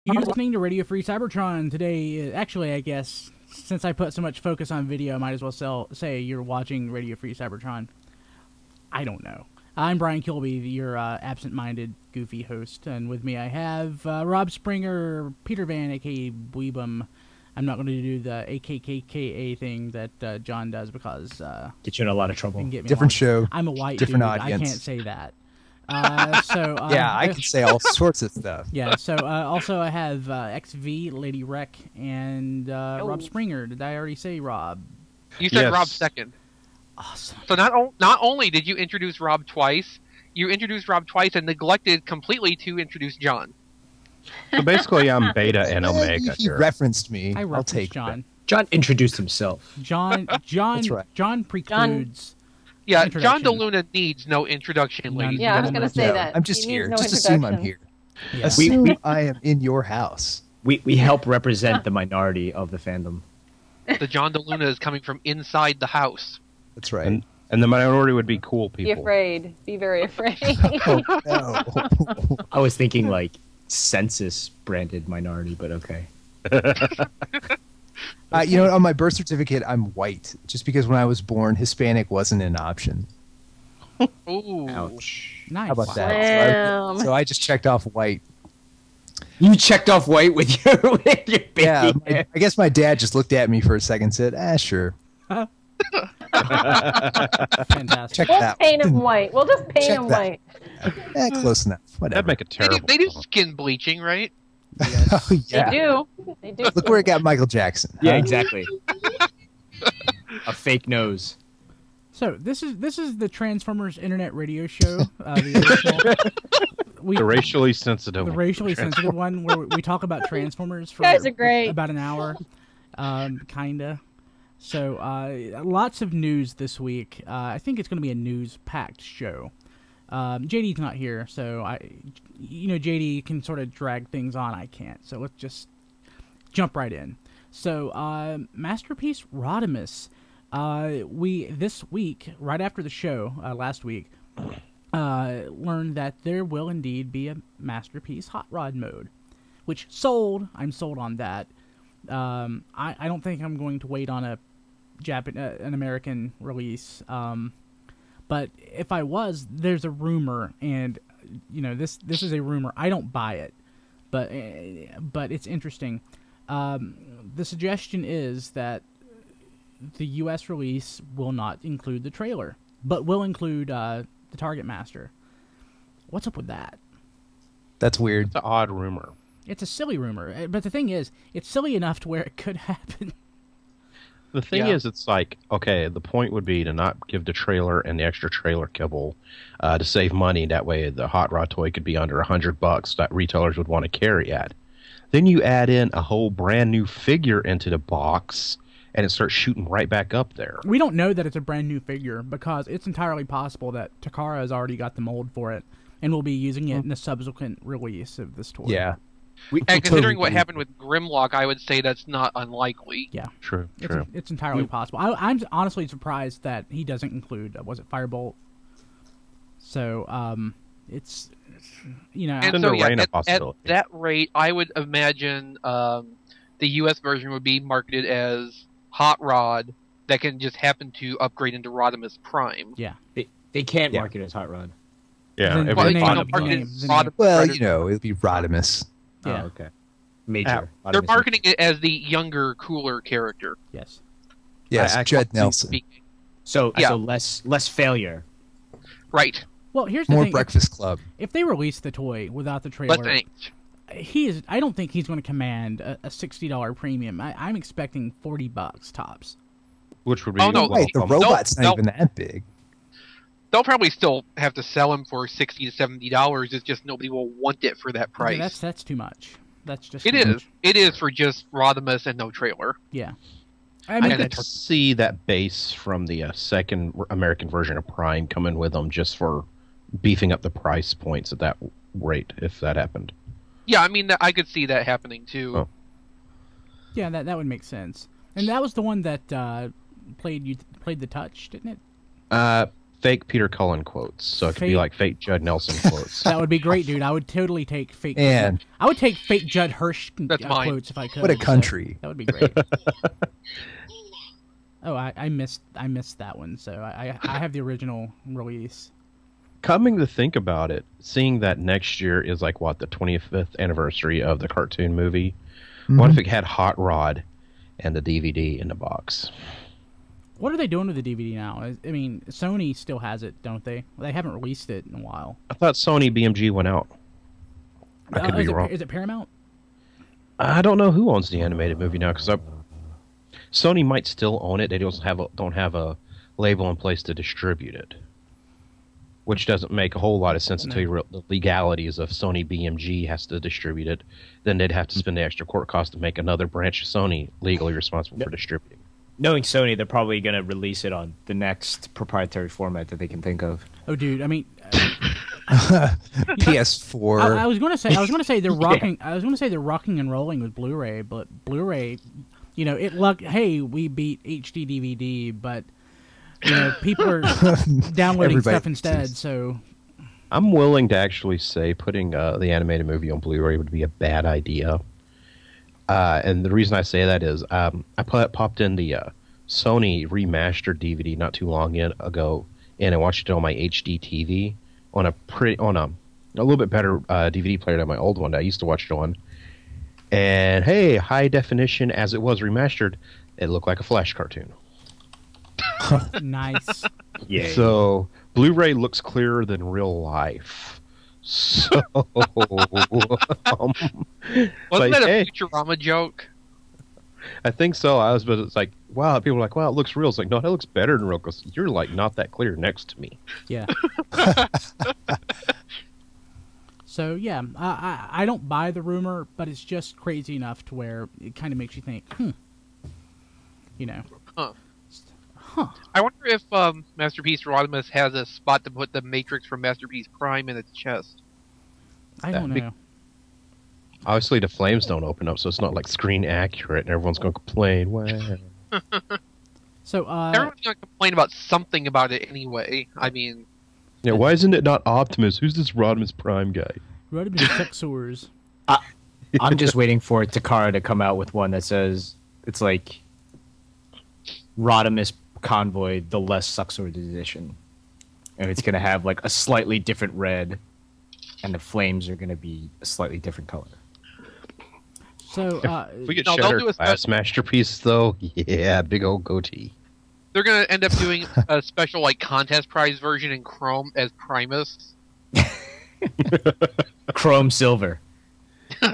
You're listening to Radio Free Cybertron today. Actually, I guess since I put so much focus on video, I might as well say you're watching Radio Free Cybertron. I don't know. I'm Brian Kilby, your absent-minded, goofy host, and with me I have Rob Springer, Peter Van, aka Weebum. I'm not going to do the AKKKA thing that John does because get you in a lot of trouble. Different show. I'm a white different dude. audience. I can't say that. Yeah, I can say all sorts of stuff. Yeah, so also I have XV, Lady Rec, and Rob Springer. Did I already say Rob? You said Yes. Rob second. Awesome. So not only did you introduce Rob twice, you introduced Rob twice and neglected completely to introduce John. So basically, I'm Beta and Omega He here. referenced me. I I'll referenced take John. John introduced himself. John That's right. John precludes. Yeah, John Introduction. DeLuna needs no introduction, ladies. None. Yeah, I was going to say No, that. I'm just He here. needs no Just assume I'm introduction. here. Yeah. Assume I am in your house. We help represent the minority of the fandom. The John DeLuna is coming from inside the house. That's right. And the minority would be cool Be people. afraid. Be very afraid. Oh, no. I was thinking like census branded minority, but okay. You know, on my birth certificate, I'm white, just because when I was born, Hispanic wasn't an option. Ooh. Ouch. Nice. How about that? Wow. So I just checked off white. You checked off white with your baby. Yeah, I guess my dad just looked at me for a second and said, sure. Fantastic. Check We'll that. paint him white. We'll just paint Check him that. white. Close enough. Whatever. That'd make a They terrible. do skin bleaching, right? Oh, yeah. They do. They do. Look where it got Michael Jackson. Yeah, huh? exactly. A fake nose. So this is the Transformers Internet Radio Show. The original. The racially sensitive. The racially sensitive one where we talk about Transformers for You guys are great. about an hour, kinda. So lots of news this week. I think it's going to be a news-packed show. JD's not here, so JD can sort of drag things on. I can't. So let's just jump right in. So Masterpiece Rodimus. This week, right after the show last week, learned that there will indeed be a Masterpiece Hot Rod mode, which I'm sold on that. I don't think I'm going to wait on an American release. But if I was, there's a rumor, and this is a rumor. I don't buy it, but it's interesting. The suggestion is that the U.S. release will not include the trailer, but will include the Target Master. What's up with that? That's weird. It's an odd rumor. It's a silly rumor, but the thing is, it's silly enough to where it could happen. The thing Yeah. is, it's like, okay, the point would be to not give the trailer and the extra trailer kibble to save money. That way, the hot rod toy could be under $100 that retailers would want to carry at. Then you add in a whole brand new figure into the box, and it starts shooting right back up there. We don't know that it's a brand new figure because it's entirely possible that Takara has already got the mold for it and will be using it in the subsequent release of this toy. Yeah. And considering what Totally. happened with Grimlock, I would say that's not unlikely. Yeah. True. It's entirely possible. I'm honestly surprised that he doesn't include, was it Firebolt? So, it's And Then so, the yeah, reign of at possibility. that rate, I would imagine the U.S. version would be marketed as Hot Rod that can just happen to upgrade into Rodimus Prime. yeah. They can't Yeah. market it as Hot Rod. Yeah. Then- Well, the they name- don't market it as the Rodimus Well, Predator. it'll be Rodimus. Yeah. Oh, okay. Major. They're marketing it as the younger, cooler character. Yes. Yes, actually Judd Nelson. Speaking. So Yeah. less failure. Right. Well, here's the More thing. Breakfast Club. If they release the toy without the Less trailer, angst. I don't think he's going to command a $60 premium. I'm expecting $40 tops. Which would be Oh, no, Wait, the welcome. robot's no. not even that big. They'll probably still have to sell him for $60 to $70. It's just nobody will want it for that price. Okay, that's too much. That's just It too is. much. It is for just Rodimus and no trailer. Yeah. I mean, could see that base from the second American version of Prime coming with them just for beefing up the price points at that rate, if that happened. Yeah, I mean, I could see that happening too. Oh. yeah, that would make sense. And that was the one that played the touch, didn't it? fake Peter Cullen quotes, so it could be Fake- like fake Judd Nelson quotes. That would be great, dude. I would totally take fake. Man. I would take fake Judd Hirsch That's mine. quotes if I could. What a so country. that would be great. Oh, I missed that one. So I have the original release. Coming to think about it, seeing that next year is like what, the 25th anniversary of the cartoon movie. What if it had Hot Rod and the DVD in the box? What are they doing with the DVD now? I mean, Sony still has it, don't they? They haven't released it in a while. I thought Sony BMG went out. I could be wrong. Is it Paramount? I don't know who owns the animated movie now, because Sony might still own it. They don't have a label in place to distribute it, which doesn't make a whole lot of sense until you the legalities of Sony BMG has to distribute it. Then they'd have to spend the extra court cost to make another branch of Sony legally responsible for distributing. Knowing Sony, they're probably going to release it on the next proprietary format that they can think of. Oh, dude. I mean, PS4. I was going to say they're rocking. I was going to say they're rocking and rolling with Blu-ray, but Blu-ray, you know, hey, we beat HD DVD, but you know, people are downloading Everybody stuff instead. So I'm willing to actually say putting the animated movie on Blu-ray would be a bad idea. And the reason I say that is I popped in the Sony remastered DVD not too long ago, and I watched it on my HD TV on a little bit better DVD player than my old one that I used to watch it on. And hey, high definition as it was remastered, it looked like a Flash cartoon. nice. Yeah. So Blu-ray looks clearer than real life. So Wasn't like, that a hey. Futurama joke? I think so. But it's like, wow. People are like, wow, it looks real. It's like, no, it looks better than real because you're like not that clear next to me. Yeah. So yeah, I don't buy the rumor, but it's just crazy enough to where it kind of makes you think, you know. I wonder if Masterpiece Rodimus has a spot to put the Matrix from Masterpiece Prime in its chest. I don't know. Obviously, the flames don't open up, so it's not like screen accurate, and everyone's going to complain. Wow. So Everyone's going to complain about something about it anyway. I mean... Yeah, why isn't it not Optimus? Who's this Rodimus Prime guy? Rodimus Sexors. I'm just waiting for Takara to come out with one that says it's like Rodimus Convoy, the less Sucksword edition. And it's going to have like a slightly different red, and the flames are going to be a slightly different color. So If we get No, they'll Shattered do a Glass Masterpiece, though, yeah, big old goatee. They're going to end up doing a special like contest prize version in Chrome as Primus. Chrome silver. You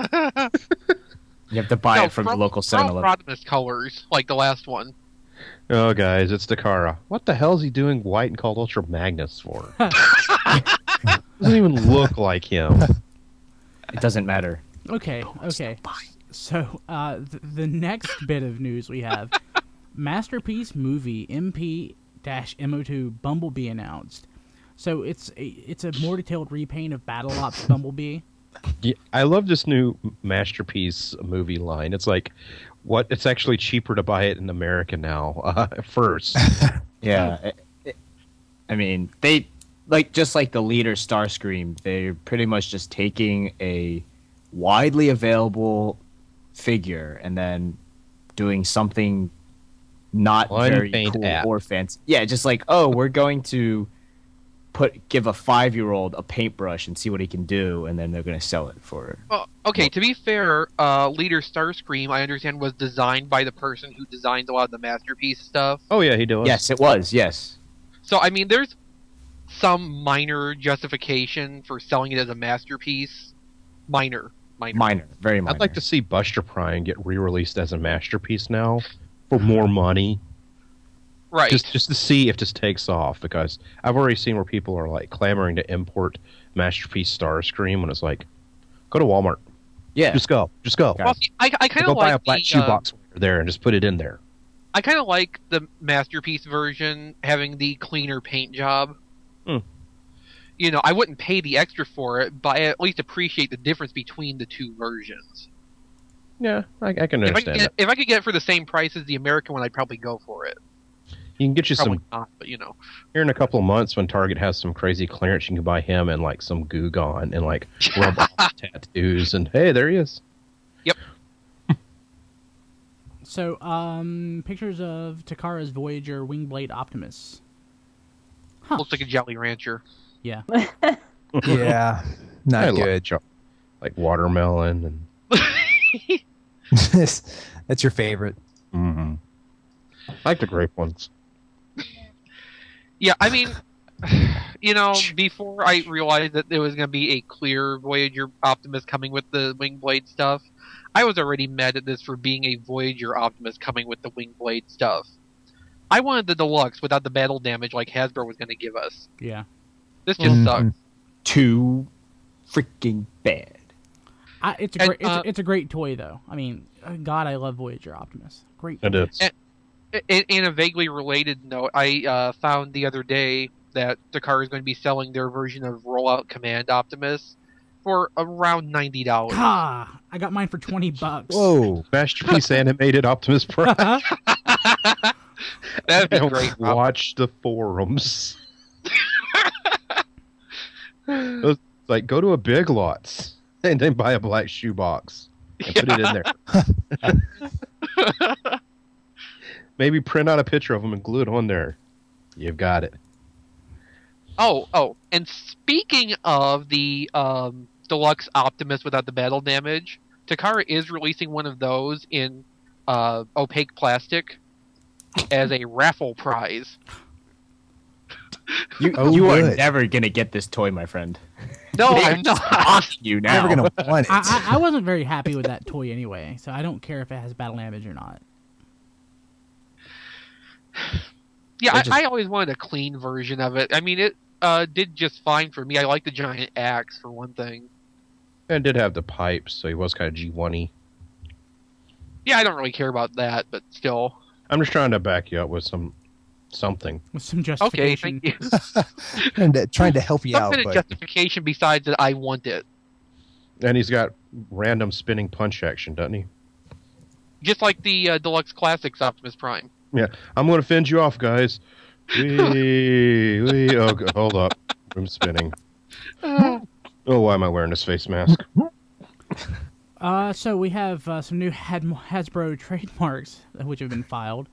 have to buy it from the local Chrome 7-Eleven. Rodimus colors, like the last one. Oh, guys, it's Takara. What the hell is he doing white and called Ultra Magnus for? Doesn't even look like him. It doesn't matter. okay. So the next bit of news we have, Masterpiece movie MP-MO2 Bumblebee announced. So it's a more detailed repaint of Battle Ops Bumblebee. Yeah, I love this new Masterpiece movie line. It's like, what? It's actually cheaper to buy it in America now. First, Yeah. I mean, they just like the leader Starscream, they're pretty much just taking a widely available figure and then doing something not One very paint cool app. or fancy. Yeah, just like, oh, we're going to give a 5-year-old a paintbrush and see what he can do, and then they're going to sell it for. Well, okay, to be fair, Leader Starscream, I understand, was designed by the person who designed a lot of the Masterpiece stuff. oh yeah, he does. Yes, it was. Yes. So, I mean, there's some minor justification for selling it as a Masterpiece. Minor. Very minor. I'd like to see Buster Prime get re-released as a Masterpiece now for more money. Right. Just to see if this takes off, because I've already seen where people are like clamoring to import Masterpiece Starscream when it's like, go to Walmart. Yeah. Just go. Well, see, I kind Go of buy a like black the, shoebox there and just put it in there. I kind of like the Masterpiece version having the cleaner paint job. You know, I wouldn't pay the extra for it, but I at least appreciate the difference between the two versions. Yeah, I can understand that. If I could get it for the same price as the American one, I'd probably go for it. You can get you Probably some not, but you know. here in a couple of months when Target has some crazy clearance. You can buy him and like some Goo Gone and like rub off tattoos, and hey, there he is. Yep. So, pictures of Takara's Voyager Wingblade Optimus. Huh. Looks like a Jolly Rancher. Yeah. Yeah, I not love good. like watermelon and That's your favorite. I like the grape ones. Yeah, I mean, you know, before I realized that there was going to be a clear Voyager Optimus coming with the Wingblade stuff, I was already mad at this for being a Voyager Optimus coming with the Wingblade stuff. I wanted the deluxe without the battle damage like Hasbro was going to give us. Yeah. This just sucks. Too freaking bad. It's a great, it's a great toy though. I mean, God, I love Voyager Optimus. Great. It is. In a vaguely related note, I found the other day that Takara is going to be selling their version of Rollout Command Optimus for around $90. Ah, I got mine for $20. Whoa. Masterpiece animated Optimus Prime. That'd be great. Watch the forums. It's like go to a Big Lots and then buy a black shoebox and put it in there. Maybe print out a picture of them and glue it on there. You've got it. Oh, and speaking of the deluxe Optimus without the battle damage, Takara is releasing one of those in opaque plastic as a raffle prize. You good. are never gonna get this toy, my friend. No, I'm not. Off you now. Never gonna want it. I wasn't very happy with that toy anyway, so I don't care if it has battle damage or not. Yeah, I always wanted a clean version of it. I mean, it did just fine for me. I like the giant axe, for one thing. And did have the pipes, so he was kind of G1-y. Yeah, I don't really care about that, but still. I'm just trying to back you up with something. With some Okay, justification. thank you. And trying to help you Some out, kind of but justification besides that I want it. And he's got random spinning punch action, doesn't he? Just like the Deluxe Classics Optimus Prime. Yeah. I'm going to fend you off, guys. Wee. Oh, hold up. I'm spinning. Oh, why am I wearing this face mask? So we have some new Hasbro trademarks which have been filed.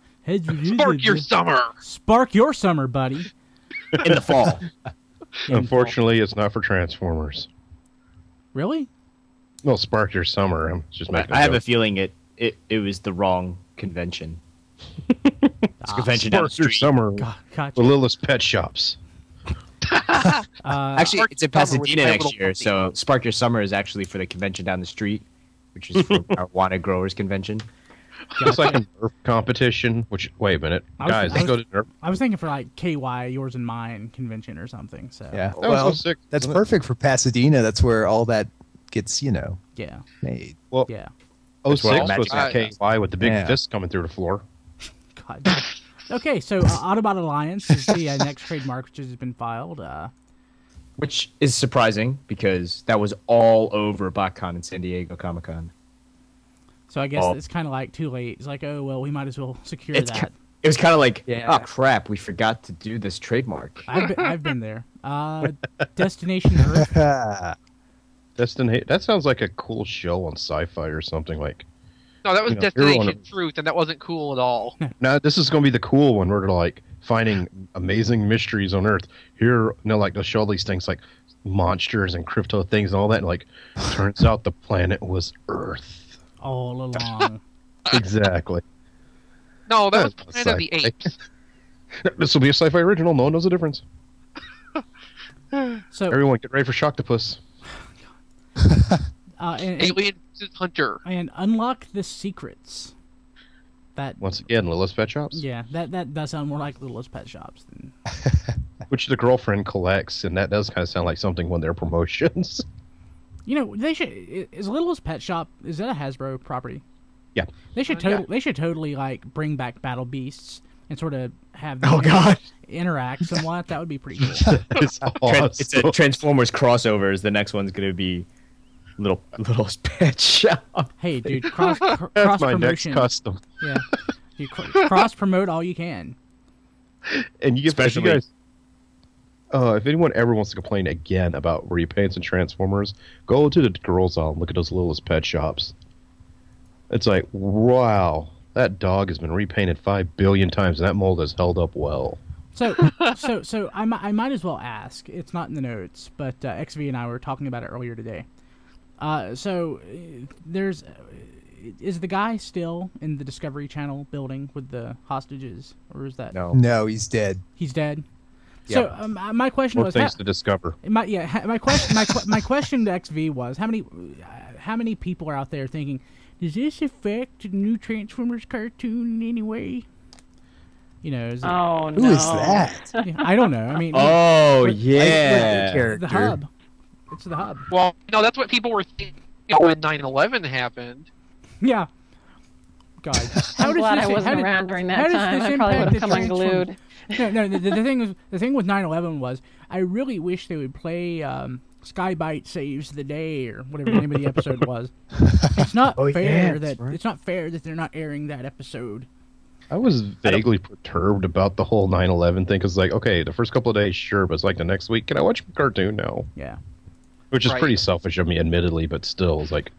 Spark your summer! Spark your summer, buddy. In the fall. Unfortunately, it's not for Transformers. Really? Well, Spark Your Summer. I'm just making I have a joke. feeling it was the wrong convention. It's a convention down the Spark Your street. Summer. Gotcha. The Littlest Pet Shops. Actually, Spark it's in Your Summer with Pasadena my next little year, puppy. so Spark Your Summer is actually for the convention down the street, which is for marijuana growers convention. It's like a Nerf competition. Which, wait a minute, guys, let's go to Nerf. I was thinking for like KY, yours and mine convention or something. So yeah. That was Well, so sick. that's wasn't it? perfect for Pasadena. That's where all that gets, yeah, made. Well, yeah. 06 where all was magic KY with the big Yeah. fist coming through the floor. God. Okay, so Autobot Alliance is the next trademark which has been filed. Which is surprising because that was all over BotCon and San Diego Comic-Con. So I guess Oh. it's kind of like too late. It's like, oh well, we might as well secure It that. was kind of like, Yeah. oh crap, we forgot to do this trademark. I've been there. Destination Earth. Destination. That sounds like a cool show on Sci-Fi or something like. No, that was You know, you're on Destination Truth, and that wasn't cool at all. Now this is going to be the cool one where they're like finding amazing mysteries on Earth. Here, like they'll show all these things like monsters and crypto things and all that. And like, turns out the planet was Earth. All along. Exactly. No, that was That's Planet of the sci-fi. Apes. This will be a Sci-Fi original. No one knows the difference. So Everyone, get ready for Shocktopus. Alien vs. Hunter. and unlock the secrets. That Once again, Littlest Pet Shops, yeah, that does sound more like Littlest Pet Shops than which the girlfriend collects, and that does kind of sound like something one of their promotions. they should. Is Littlest Pet Shop, is that a Hasbro property? Yeah. They should Yeah. they should totally like bring back Battle Beasts and sort of have them Oh god, interact somewhat. That would be pretty cool. It's it's a Transformers crossover. Is the next one's going to be little pet shop? Hey, dude, cross That's my next promotion. custom. Yeah, dude, cross promote all you can. And you Especially- if you guys, if anyone ever wants to complain again about repaints and Transformers, go to the girls' aisle and look at those littlest pet shops. It's like, wow, that dog has been repainted 5 billion times, and that mold has held up well. So I might as well ask. It's not in the notes, but XV and I were talking about it earlier today. There's is the guy still in the Discovery Channel building with the hostages, or is that No. No, he's dead. he's dead? Yeah. So my question More was, things to discover. my question to XV was how many people are out there thinking, does this affect the new Transformers cartoon in any way? You know, is it, Oh no. Who is that? yeah, I don't know. I mean, Oh But- yeah. the hub. It's the hub. Well, no, that's what people were thinking when 9/11 happened. Yeah. God. How I'm does glad this- I how wasn't did- around during how that does time. this I probably would impact have come the unglued. No, the thing with 9/11 was I really wish they would play Skybite Saves the Day or whatever the name of the episode was. It's not Oh, yeah, fair that's that right. it's not fair that they're not airing that episode. I was vaguely perturbed about the whole 9/11 thing, because, like, okay, the first couple of days, sure, but it's like the next week, can I watch a cartoon now? Yeah. Which is Right. pretty selfish of me, admittedly, but still, it's like,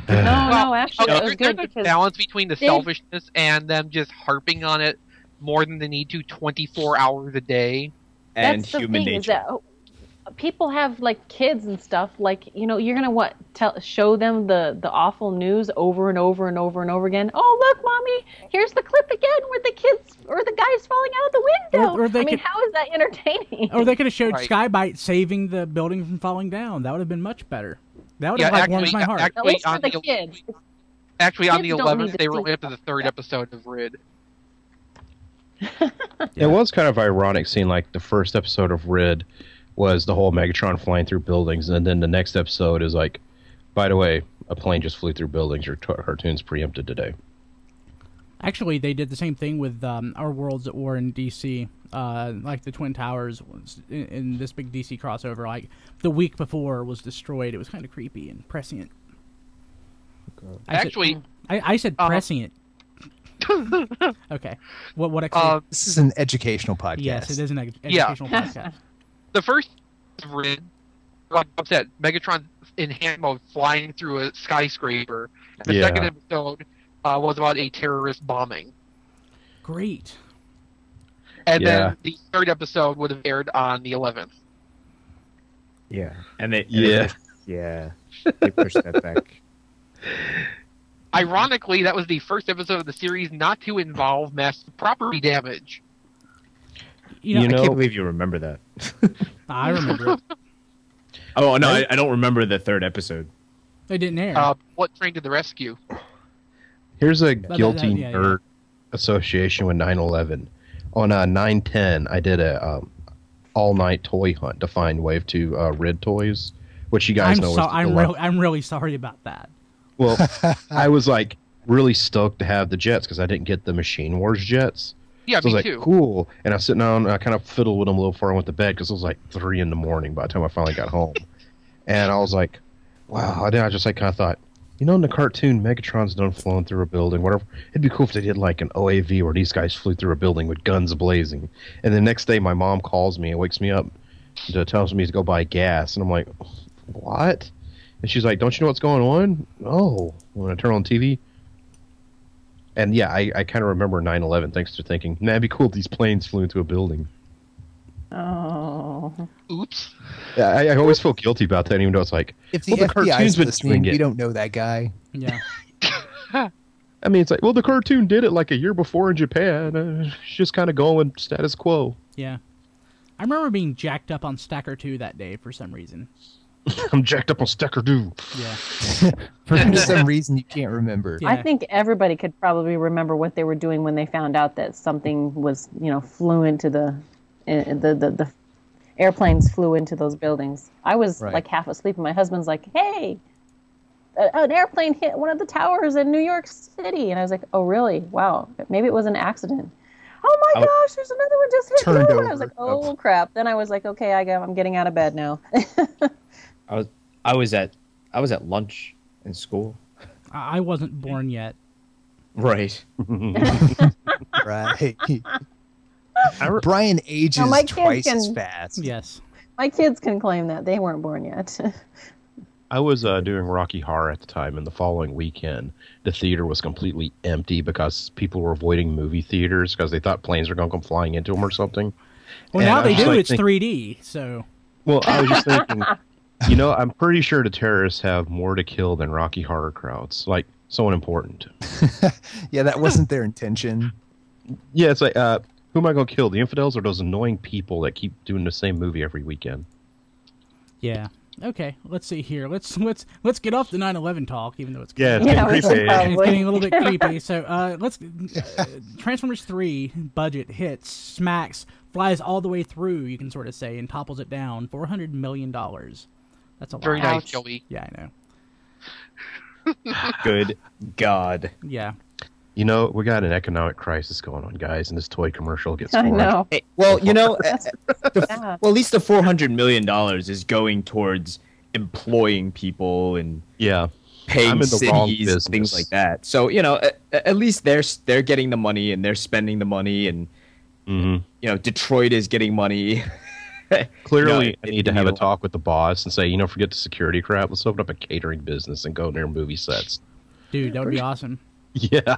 No, no, actually, Okay, it was there's good a because balance between the they- selfishness and them just harping on it more than they need to 24 hours a day. And that's the human thing, nature. is that people have like kids and stuff. Like, you know, you're gonna show them the awful news over and over and over and over again. Oh, look, mommy, here's the clip again where the kids or the guy's falling out of the window. Or they I mean, could- how is that entertaining? Or they could have showed Right. Skybite saving the building from falling down. That would have been much better. That would have Yeah, like warmed actually- my heart. At actually, least for on the the- kids. Actually, on the Kids don't 11th, need to they were see only up to the stuff third like episode of Rid. it was kind of ironic seeing, like, the first episode of Rid was the whole Megatron flying through buildings, and then the next episode is like, by the way, a plane just flew through buildings, your cartoon's preempted today. Actually, they did the same thing with Our Worlds at War in DC. Like the Twin Towers was in this big DC crossover. Like the week before was destroyed. It was kind of creepy and prescient. Actually, I said prescient. Okay. What actually? This is an educational podcast. Yes, it is an Yeah. educational podcast. the first of Rid, like I said, Megatron in hand mode flying through a skyscraper. The Yeah. second episode was about a terrorist bombing. Great. And Yeah. then the third episode would have aired on the 11th. Yeah. And they Yeah. they pushed that back. Ironically, that was the first episode of the series not to involve massive property damage. You know, You I know- can't believe you remember that. I remember it. Oh no, I don't remember the third episode. They didn't air. What Train to the Rescue? Here's a But guilty yeah. nerd association with 9/11. On 9/10, I did a all-night toy hunt to find Wave 2 Rid toys, which you guys know. I'm really sorry about that. Well, I was like really stoked to have the jets because I didn't get the Machine Wars jets. Yeah, So I me was like, too. cool. And I was sitting down and I kind of fiddled with them a little before I went to bed because it was like 3 a.m. by the time I finally got home. And I was like, wow. And then I just like kind of thought, you know, in the cartoon, Megatron's done flown through a building, whatever. It'd be cool if they did like an OAV where these guys flew through a building with guns blazing. And the next day, my mom calls me and wakes me up to tells me to go buy gas. And I'm like, what? And she's like, don't you know what's going on? Oh, when I turn on TV. And yeah, I kind of remember 9/11 thanks to thinking, nah, it'd be cool if these planes flew into a building. Oh. Oops. Yeah, I always feel guilty about that, even though it's like, If the well, the FBI cartoon's is been listening, doing it. we don't know that guy. Yeah. I mean, it's like, well, the cartoon did it like a year before in Japan. It's just kind of going status quo. Yeah. I remember being jacked up on Stacker 2 that day for some reason. I'm jacked up on Stecker Doo. Yeah. For some reason you can't remember. Yeah. I think everybody could probably remember what they were doing when they found out that something was, flew into the airplanes flew into those buildings. I was Right. like half asleep, and my husband's like, "Hey, an airplane hit one of the towers in New York City," and I was like, "Oh, really? Wow, maybe it was an accident." Oh my gosh, there's another one just hit Turned too. And I was over. like, "Oh crap!" Then I was like, "Okay, I'm getting out of bed now." I was at lunch in school. I wasn't born yet. Right. Right. Brian ages No, my kids twice as can- fast. Yes. My kids can claim that they weren't born yet. I was doing Rocky Horror at the time, and the following weekend, the theater was completely empty because people were avoiding movie theaters because they thought planes were going to come flying into them or something. Well, And now I they was do. like It's 3D. So Well, I was just thinking, you know, I'm pretty sure the terrorists have more to kill than Rocky Horror crowds. Like, someone important. Yeah, that wasn't their intention. Yeah, it's like, who am I going to kill? The infidels or those annoying people that keep doing the same movie every weekend? yeah. Okay. Let's see here. Let's get off the 9/11 talk, even though it's Yeah, it's Yeah, getting we should creepy. probably- It's getting a little bit creepy. So let's Transformers 3 budget hits, smacks, flies all the way through, you can sort of say, and topples it down. $400 million. That's a lot. Very nice, Ouch. Joey. Yeah, I know. Good God. Yeah. You know, we got an economic crisis going on, guys, and this toy commercial gets I more- know. Hey, well, you know, bad. well, at least the $400 million is going towards employing people and Yeah. paying I'm in the wrong cities, business. things like that. So, you know, at least they're getting the money and they're spending the money, and hmm you know, Detroit is getting money. Clearly, You know, I need to have a talk with the boss and say, you know, forget the security crap. Let's open up a catering business and go near movie sets. Dude, that would be awesome. Yeah.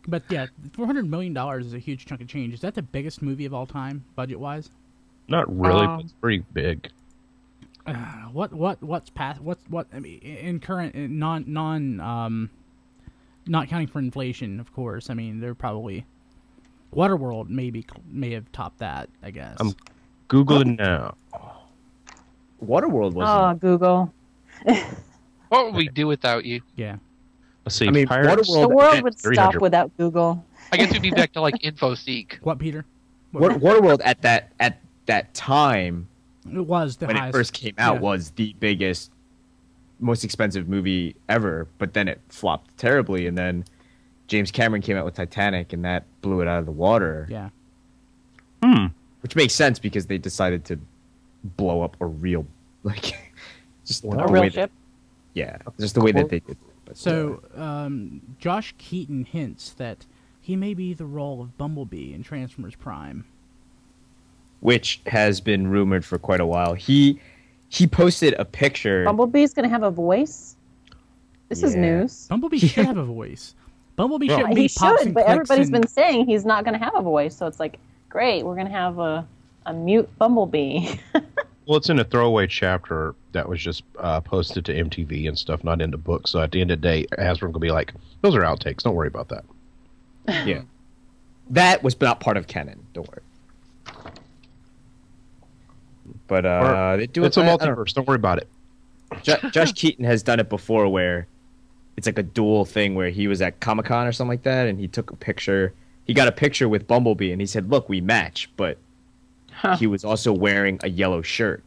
But yeah, $400 million is a huge chunk of change. Is that the biggest movie of all time, budget-wise? Not really, but it's pretty big. What's past? What? I mean, in current not counting for inflation, of course. I mean, they're probably Waterworld may have topped that. I guess. I'm Googling now. Waterworld Oh, wasn't. Google. What would we do without you? Yeah. Let's see. I mean, Pirates. Waterworld- The world would 300. stop without Google. I guess we'd be back to like InfoSeek. What, Peter? Waterworld at that time It was the when highest. it first came out yeah. was the biggest, most expensive movie ever. But then it flopped terribly, and then James Cameron came out with Titanic, and that blew it out of the water. Yeah. Which makes sense because they decided to blow up a real, like, just A the A way real that- ship. Yeah, just the way that they did. It. But, So, Josh Keaton hints that he may be the role of Bumblebee in Transformers Prime. which has been rumored for quite a while. He posted a picture. Bumblebee's going to have a voice? This is Yeah. news. Bumblebee should have a voice. Bumblebee Well, shouldn't be He pops should, and but clicks everybody's and- been saying he's not going to have a voice. So it's like, great, we're going to have a mute Bumblebee. Well, it's in a throwaway chapter that was just posted to MTV and stuff, not in the book. So at the end of the day, Hasbro will be like, those are outtakes. Don't worry about that. Yeah, that was not part of canon. Don't worry. But they do It's a I don't know. multiverse. Don't worry about it. Josh Keaton has done it before, where it's like a dual thing where he was at Comic-Con or something like that, and he took a picture. He got a picture with Bumblebee, and he said, "Look, we match," but he was also wearing a yellow shirt,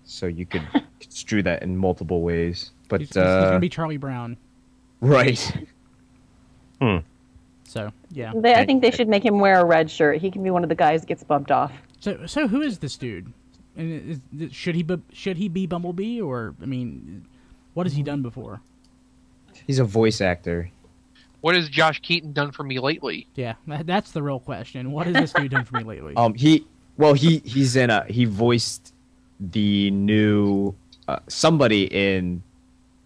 so you could construe that in multiple ways. But He's gonna be Charlie Brown. right, So yeah. I think they should make him wear a red shirt. He can be one of the guys that gets bumped off. So who is this dude? And should he be Bumblebee, or I mean, what has he done before? he's a voice actor. What has Josh Keaton done for me lately? Yeah, that's the real question. What has this dude done for me lately? He voiced the new somebody in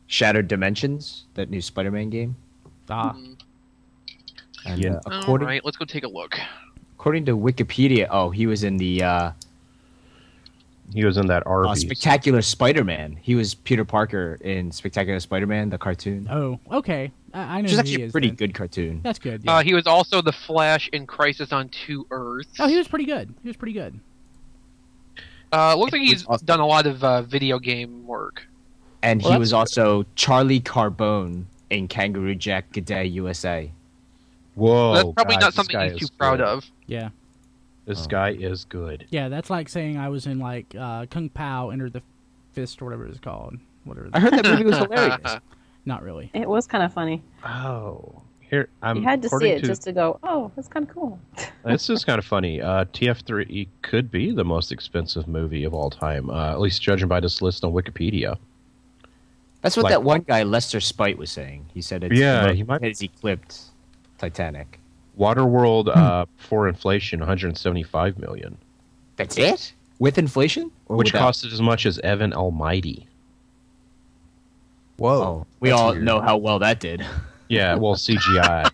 Shattered Dimensions, that new Spider-Man game. And, Yeah. All right, let's go take a look. according to Wikipedia, he was in the He was in that Arby's. Spectacular Spider-Man. He was Peter Parker in Spectacular Spider-Man, the cartoon. Oh, okay. I know Which is who actually he a is. pretty then. good cartoon. That's good. Yeah. He was also the Flash in Crisis on Two Earths. Oh, he was pretty good. He was pretty good. Looks like He he's was awesome. done a lot of video game work. And Well, he was also Charlie Carbone in Kangaroo Jack G'day USA. Whoa. That's probably God, not this something guy he's too is proud good. of. Yeah. This guy is good. Yeah, that's like saying I was in like Kung Pao Enter the Fist or whatever it's called. Whatever. I heard that movie was hilarious. Not really. It was kind of funny. Oh. Here, I'm You had to see according it just to go, oh, that's kind of cool. This is kind of funny. TF3 could be the most expensive movie of all time, at least judging by this list on Wikipedia. That's what Like- that one guy, Lester Spite, was saying. He said it's Yeah, he might- has eclipsed Titanic. Waterworld for inflation, 175 million, That's it? With inflation? Or which without? costed as much as Evan Almighty. Whoa. Oh, we that's all weird. know how well that did. Yeah, well, CGI.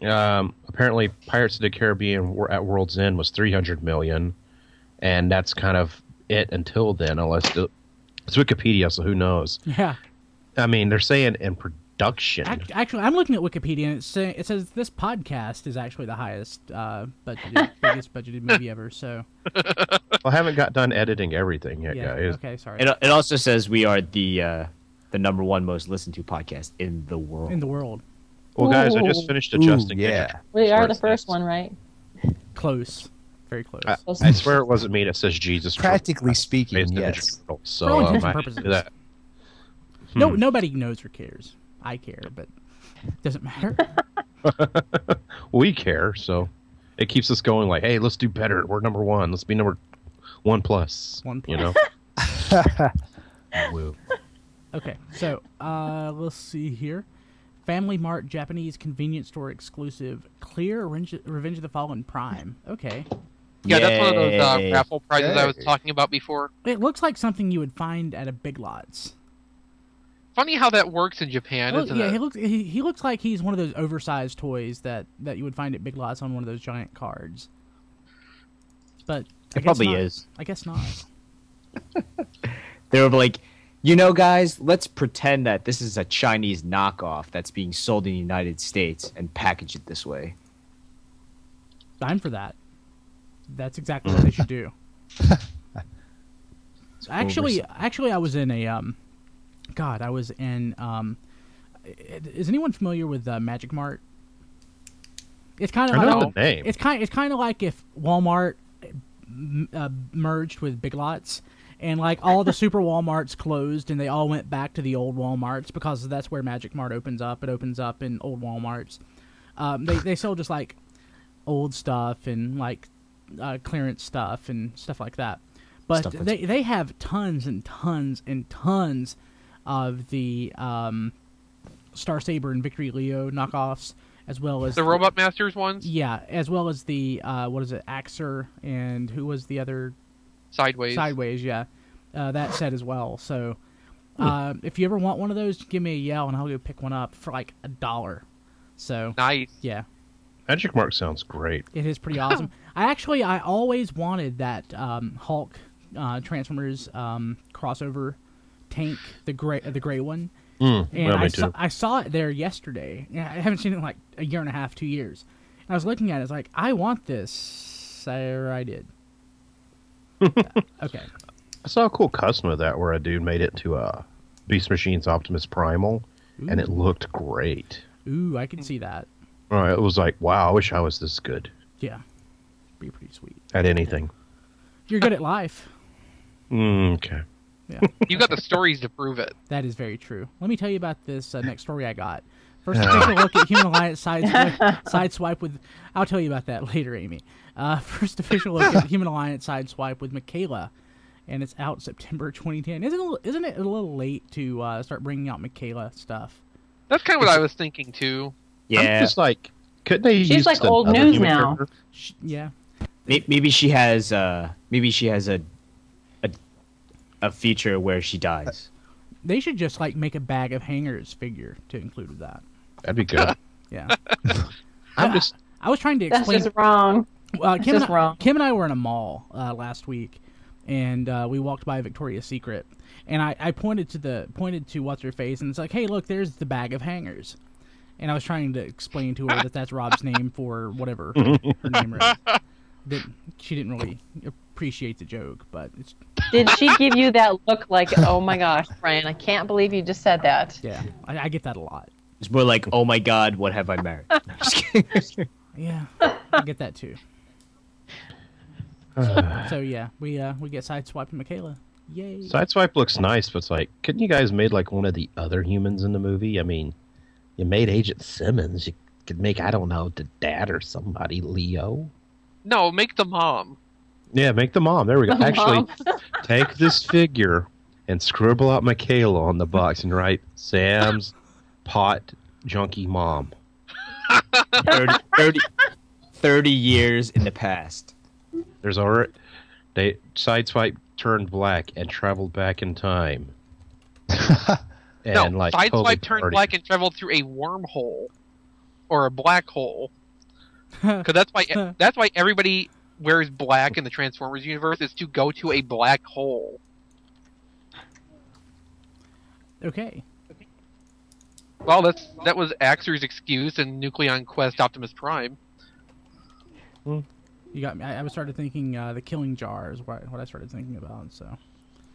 Apparently, Pirates of the Caribbean at World's End was 300 million, and that's kind of it until then, unless it's Wikipedia, so who knows? Yeah. I mean, they're saying in production. Actually, I'm looking at Wikipedia, and it says this podcast is actually the highest biggest budgeted movie ever. So I haven't got done editing everything yet, yeah. guys. Okay, sorry. It also says we are the number one most listened to podcast in the world. In the world, Well, guys, I Ooh. just finished adjusting. yeah. We are the Sorry, first sis. one, right? close, very close. I swear it wasn't me that says Jesus. Practically speaking, Based on yes. digital, So For all intents I and had to do purposes. that. No, nobody knows or cares. I care, but doesn't matter. We care, so it keeps us going. Like, hey, let's do better. We're number one. Let's be number 1+. One You plus. know. Woo. Okay, so let's see here. Family Mart Japanese convenience store exclusive Clear Revenge of the Fallen Prime. Okay. Yeah, that's one of those Yay. raffle prizes I was Yay. talking about before. It looks like something you would find at a Big Lots. Funny how that works in Japan, Oh, isn't yeah, it? he looks like he's one of those oversized toys that you would find at Big Lots on one of those giant cards. But I It guess probably not. is. I guess not. They were like, you know, guys, let's pretend that this is a Chinese knockoff that's being sold in the United States and package it this way. I'm for that. That's exactly what they should do. Actually, I was in a I was in is anyone familiar with Magic Mart? It's kind of I know like the name. it's kind of like if Walmart merged with Big Lots, and like all the super Walmarts closed and they all went back to the old Walmarts because that's where Magic Mart opens up. It opens up in old Walmarts. They sell just like old stuff and like clearance stuff and stuff like that. But Stuff that's- they have tons and tons and tons of the Star Saber and Victory Leo knockoffs, as well as The Robot Masters ones? yeah, as well as the what is it, Axer, and who was the other Sideways. Sideways? Yeah, that set as well. So if you ever want one of those, give me a yell and I'll go pick one up for like $1. So Nice. yeah, Magic Mark sounds great. it is pretty awesome. I always wanted that Hulk Transformers crossover tank, the gray one. And well, me too. I saw it there yesterday. Yeah, I haven't seen it in like a year and a half, 2 years. And I was looking at it, it's like, I want this. I did. Okay. I saw a cool custom of that where a dude made it to a Beast Machine's Optimus Primal, and it looked great. Ooh, I can see that. It was like, wow, I wish I was this good Yeah. Be pretty sweet. at anything. You're good at life. Okay. Yeah. You got the stories to prove it. That is very true. Let me tell you about this next story I got. First official look at Human Alliance sideswipe with... I'll tell you about that later, Amy. First official look at Human Alliance sideswipe with Michaela, and it's out September 2010. Isn't it a little late to start bringing out Michaela stuff? That's kind of what I was thinking, too. I'm Yeah, just like, couldn't they She's use like old another news human now. character? Yeah. maybe she has a feature where she dies. They should just like make a bag of hangers figure to include with that. That'd be good. Yeah. I'm just... I was trying to That's explain. just wrong. Kim, just wrong. Kim and I were in a mall last week, and we walked by Victoria's Secret, and I pointed to what's her face, and it's like, hey, look, there's the bag of hangers, and I was trying to explain to her that that's Rob's name for whatever her name is. She didn't really appreciate the joke, but it's Did she give you that look like, oh my gosh, Brian, I can't believe you just said that? yeah, I get that a lot. It's more like, oh my god, what have I married? No, just kidding. Yeah, I get that too. So yeah, we get sideswiped Michaela. Yay! Sideswipe looks nice, but it's like, couldn't you guys made like one of the other humans in the movie? I mean, you made Agent Simmons. You could make, I don't know, the dad or somebody, Leo. No, make the mom. Yeah, make the mom. There we go. The Actually, mom. take this figure and scribble out Michaela on the box and write Sam's pot junkie mom. 30 years in the past. There's already Sideswipe turned black and traveled back in time. And No, like Sideswipe totally turned partied. black and traveled through a wormhole or a black hole. Because that's why everybody wears black in the Transformers universe is to go to a black hole. Okay. Well, that was Axer's excuse in Nucleon Quest Optimus Prime. You got me. I started thinking the Killing Jar is what I started thinking about. So.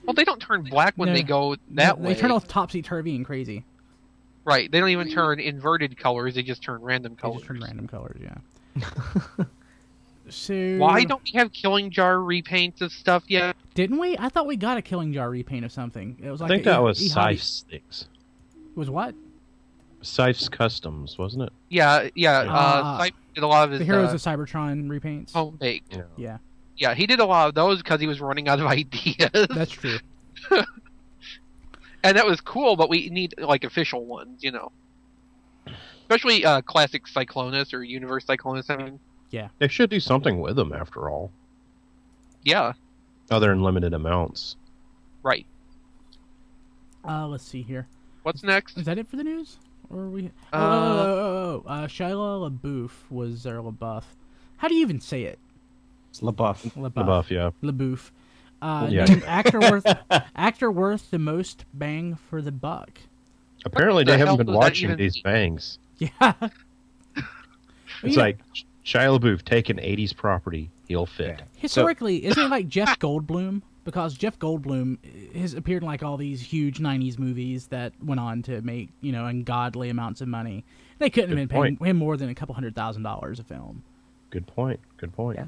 Well, they don't turn black when No, they go that way. They turn all topsy-turvy and crazy. Right. They don't even turn inverted colors. They just turn random They colors. just turn random colors, yeah. So Why don't we have Killing Jar repaints of stuff yet? didn't we? I thought we got a Killing Jar repaint of something. It was I like think the that was Hobby- Scythe's things. Was what? Scythe's Customs, wasn't it? Yeah. Ah. Syph did a lot of his The Heroes of Cybertron repaints. home baked. Yeah, Yeah, he did a lot of those because he was running out of ideas. that's true. And that was cool, but we need like official ones, you know. Especially classic Cyclonus or Universe Cyclonus. I mean, They should do something with them after all, yeah, other than limited amounts. right. Let's see here. What's next? Is that it for the news? Or are we? Shia LaBeouf was their LaBeouf. How do you even say it? It's LaBeouf. The buff, yeah. LaBeouf. Yeah. Named actor worth the most bang for the buck. Apparently, the they hell haven't been does that watching even these mean? bangs. Yeah. It's like Shia LaBeouf, take an 80s property, he'll fit. Yeah. Historically, isn't it like Jeff Goldblum? Because Jeff Goldblum has appeared in like all these huge '90s movies that went on to make ungodly amounts of money. They couldn't have been paying him more than a couple $100,000 a film. Good point. Good point. Yeah.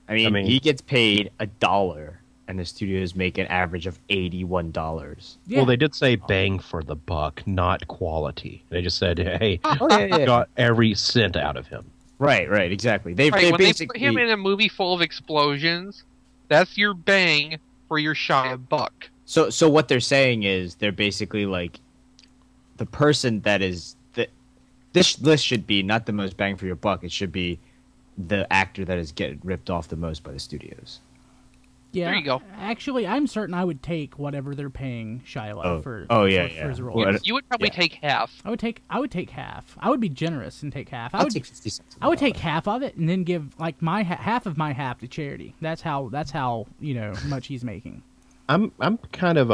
I mean, he gets paid $1, and the studios make an average of $81. Yeah. Well, they did say bang for the buck, not quality. They just said, hey, yeah. got every cent out of him. Right, basically. They Right, when basically they put him in a movie full of explosions, that's your bang for your Shia buck. So what they're saying is they're basically like the person that is this list should be not the most bang for your buck. It should be the actor that is getting ripped off the most by the studios. Yeah. There you go. Actually, I'm certain I would take whatever they're paying Shia for his role. Well, You would probably take half. I would take half. I would be generous and take half. I'll take 50 cents. I would take half of it and then give like my half of my half to charity. That's how much he's making. I'm kind of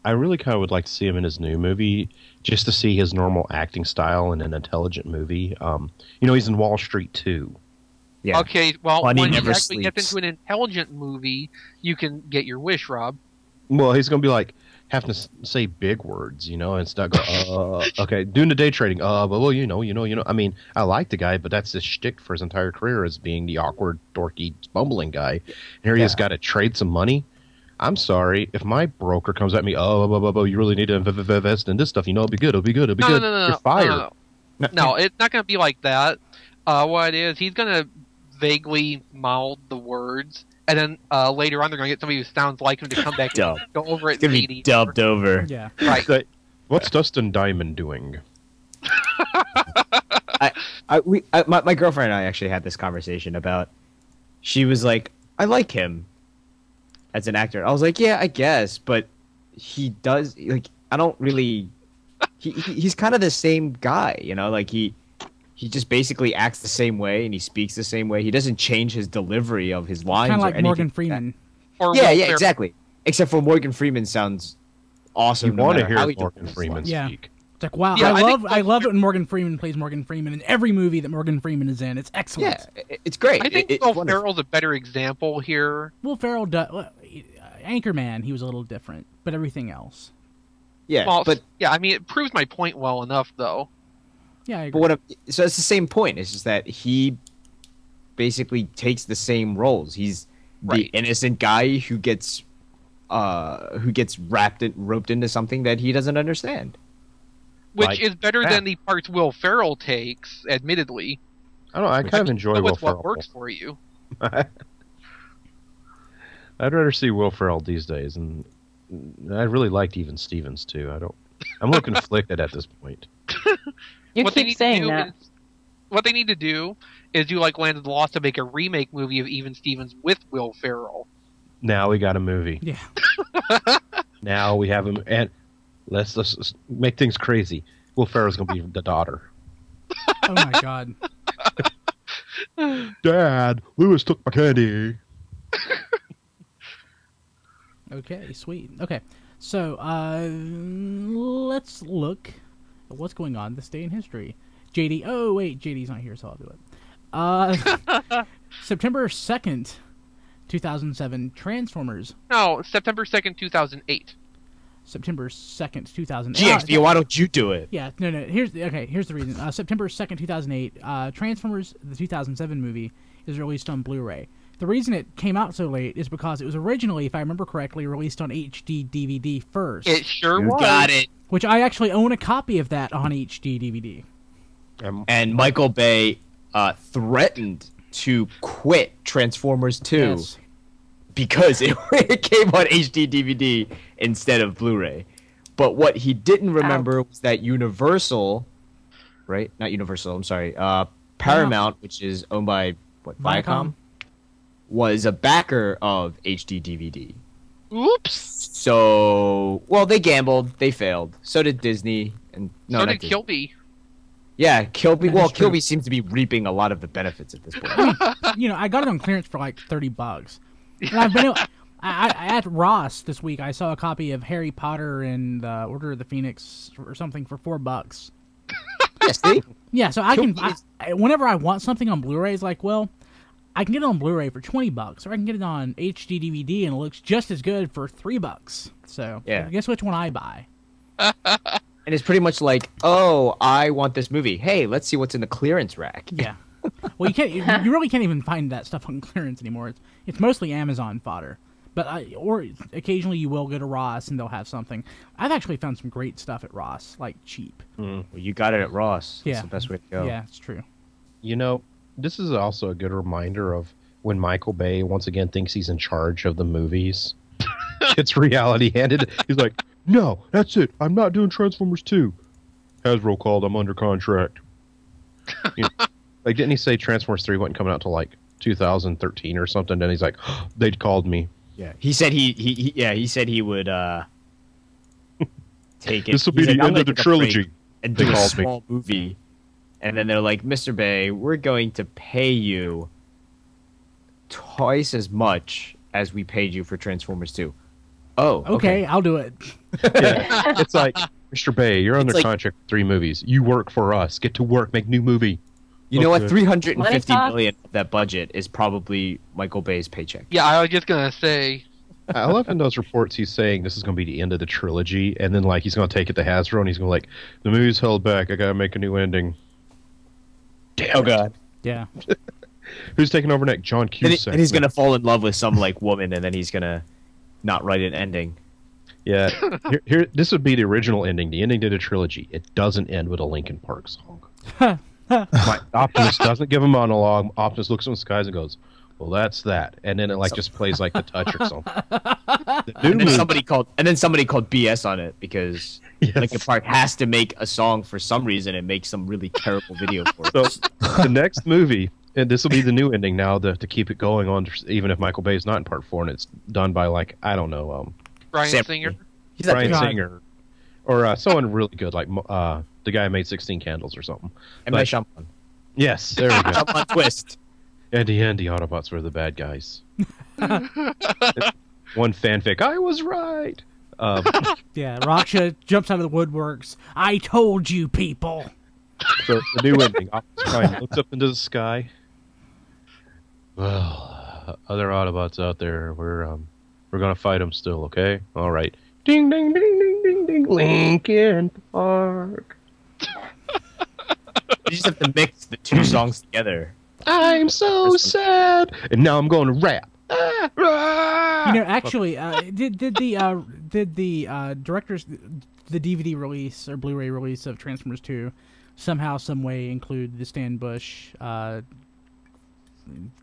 I really kind of would like to see him in his new movie, just to see his normal acting style in an intelligent movie. He's in Wall Street 2. Yeah. Okay, well, Money when he never actually gets sleeps. into an intelligent movie, you can get your wish, Rob. Well, he's gonna be like having to say big words, and it's not go. Okay, doing the day trading. Well, I mean, I like the guy, but that's his shtick for his entire career as being the awkward, dorky, bumbling guy. And here he has got to trade some money. I'm sorry if my broker comes at me. You really need to invest in this stuff. It'll be good. It'll be good. It'll be good. You're fired. No, it's not going to be like that. What it is, he's going to vaguely mouth the words, and then later on they're going to get somebody who sounds like him to come back and go over it. It's gonna be dubbed over. Yeah. Right. Say, what's Dustin Diamond doing? My girlfriend and I actually had this conversation about. She was like, "I like him as an actor." I was like, "Yeah, I guess," but he does like I don't really. He's kind of the same guy, like he just basically acts the same way and he speaks the same way. He doesn't change his delivery of his lines. Kind of or like anything Morgan like Freeman. Or that. Will Yeah, Ferrell. exactly. Except for Morgan Freeman sounds awesome. You no want to matter hear how he Morgan delivers Freeman lines. Yeah. speak? It's like, wow, Yeah, I love it when Morgan Freeman plays Morgan Freeman in every movie that Morgan Freeman is in. It's excellent. Yeah, it's great. I think it's Will wonderful. Ferrell's a better example here. Will Ferrell Anchorman, he was a little different, but everything else. Yeah, Well, but yeah, I mean, it proves my point well enough, though. Yeah, I agree. so it's the same point. It's just that he basically takes the same roles. He's the Right. innocent guy who gets roped into something that he doesn't understand. Which Like is better that. than the parts Will Ferrell takes, admittedly. I don't know. I kind of enjoy Go Will with what Ferrell. works for you. I'd rather see Will Ferrell these days, and I really liked Even Stevens too. I'm a little conflicted at this point. You What they need keep to saying do that. is- what they need to do is do like Land of the Lost to make a remake movie of Even Stevens with Will Ferrell. Now we got a movie. Yeah. Now we have him, and let's make things crazy. Will Ferrell's gonna be the daughter. Oh my god. Dad, Lewis took my candy. Okay, sweet. Okay, so let's look at what's going on this day in history. JD. Oh wait, JD's not here, so I'll do it. September 2nd, 2007. Transformers. No, September 2nd, 2008. September 2nd, 2008. GXP, why don't you do it? Yeah, no. Here's the reason. September 2nd, 2008. Transformers, the 2007 movie, is released on Blu-ray. The reason it came out so late is because it was originally, if I remember correctly, released on HD DVD first. It sure You was. got it. Which I actually own a copy of that on HD DVD. And Michael Bay threatened to quit Transformers 2 Yes. because it came on HD DVD instead of Blu-ray. But what he didn't remember was that Universal, right? Not Universal, I'm sorry. Paramount, which is owned by, what, Viacom? Was a backer of HD DVD. Oops. So, well, they gambled. They failed. So did Disney. And no, So not did Disney. Kilby. Yeah, Kilby. That Well, is true. Kilby seems to be reaping a lot of the benefits at this point. You know, I got it on clearance for like $30. And I've been at Ross this week. I saw a copy of Harry Potter and the Order of the Phoenix or something for $4. Yes, see? Yeah, so I can. Kilby Whenever I want something on Blu-ray, it's like, well, I can get it on Blu-ray for $20, or I can get it on HD DVD and it looks just as good for $3. So, Yeah. guess which one I buy? And it's pretty much like, oh, I want this movie. Hey, let's see what's in the clearance rack. Yeah. Well, you can't. You really can't even find that stuff on clearance anymore. It's mostly Amazon fodder. But or occasionally you will go to Ross and they'll have something. I've actually found some great stuff at Ross, like cheap. Well, you got it at Ross. That's Yeah. the best way to go. Yeah, it's true. You know, this is also a good reminder of when Michael Bay once again thinks he's in charge of the movies. It's reality handed. He's like, no, that's it. I'm not doing Transformers 2. Hasbro called. I'm under contract. You know, like, didn't he say Transformers 3 wasn't coming out till like 2013 or something? And he's like, oh, they'd called me. Yeah. He said he said he would take it. This will be He's the like, "I'm end gonna of the take a break trilogy. and They do a called me." small movie. And then they're like, Mr. Bay, we're going to pay you twice as much as we paid you for Transformers 2. Oh, Okay, I'll do it. Yeah. It's like, Mr. Bay, you're under like- contract for 3 movies. You work for us. Get to work. Make new movie. You know what? Okay. $350 Money talks. million of that budget is probably Michael Bay's paycheck. Yeah, I was just gonna say. I love in those reports he's saying this is going to be the end of the trilogy, and then like he's going to take it to Hasbro and he's going to like, the movie's held back. I got to make a new ending. Damn Oh it. god. Yeah. Who's taking over next? John And, Cusack. and he's gonna fall in love with some like woman, and then he's gonna not write an ending. Yeah. Here, this would be the original ending. The ending to the trilogy. It doesn't end with a Linkin Park song. Optimus doesn't give a monologue. Optimus looks in the skies and goes, "Well, that's that," and then it like just plays like The Touch or something. The new And then movie- somebody called BS on it because Yes. Linkin Park has to make a song for some reason and make some really terrible video for it. So the next movie, and this will be the new ending now to keep it going on, even if Michael Bay's not in part 4, and it's done by like I don't know, Brian Sam- Singer. He's not Brian God. Singer, or someone really good like the guy who made 16 Candles or something. and Like- Shyamalan. Yes, there we go. Shyamalan twist. At the end, the Autobots were the bad guys. One fanfic, I was right. Yeah, Raksha jumps out of the woodworks. I told you, people. So the new ending, Optimus Prime looks up into the sky. Well, other Autobots out there, we're gonna fight them still, okay? All right. Ding ding ding ding ding ding. Linkin Park. You just have to mix the two songs together. I'm so sad, and now I'm going to rap. You know, actually, did the directors the DVD release or Blu-ray release of Transformers 2 somehow, some way include the Stan Bush,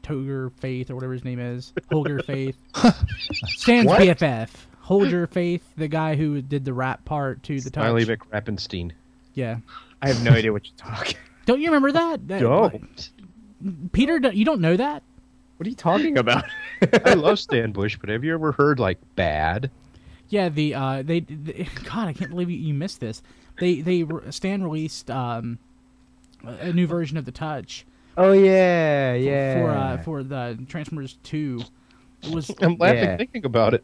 Toger Faith or whatever his name is, Holger Faith, Stan's What? BFF, Holger Faith, the guy who did the rap part to the Touch. Smiley McRappenstein. Yeah, I have no idea what you're talking. Don't you remember that? Don't. Peter, you don't know that? What are you talking about? I love Stan Bush, but have you ever heard like bad? Yeah, God, I can't believe you missed this. Stan released a new version of the Touch. Oh yeah. For the Transformers 2. It was I'm laughing Yeah. thinking about it.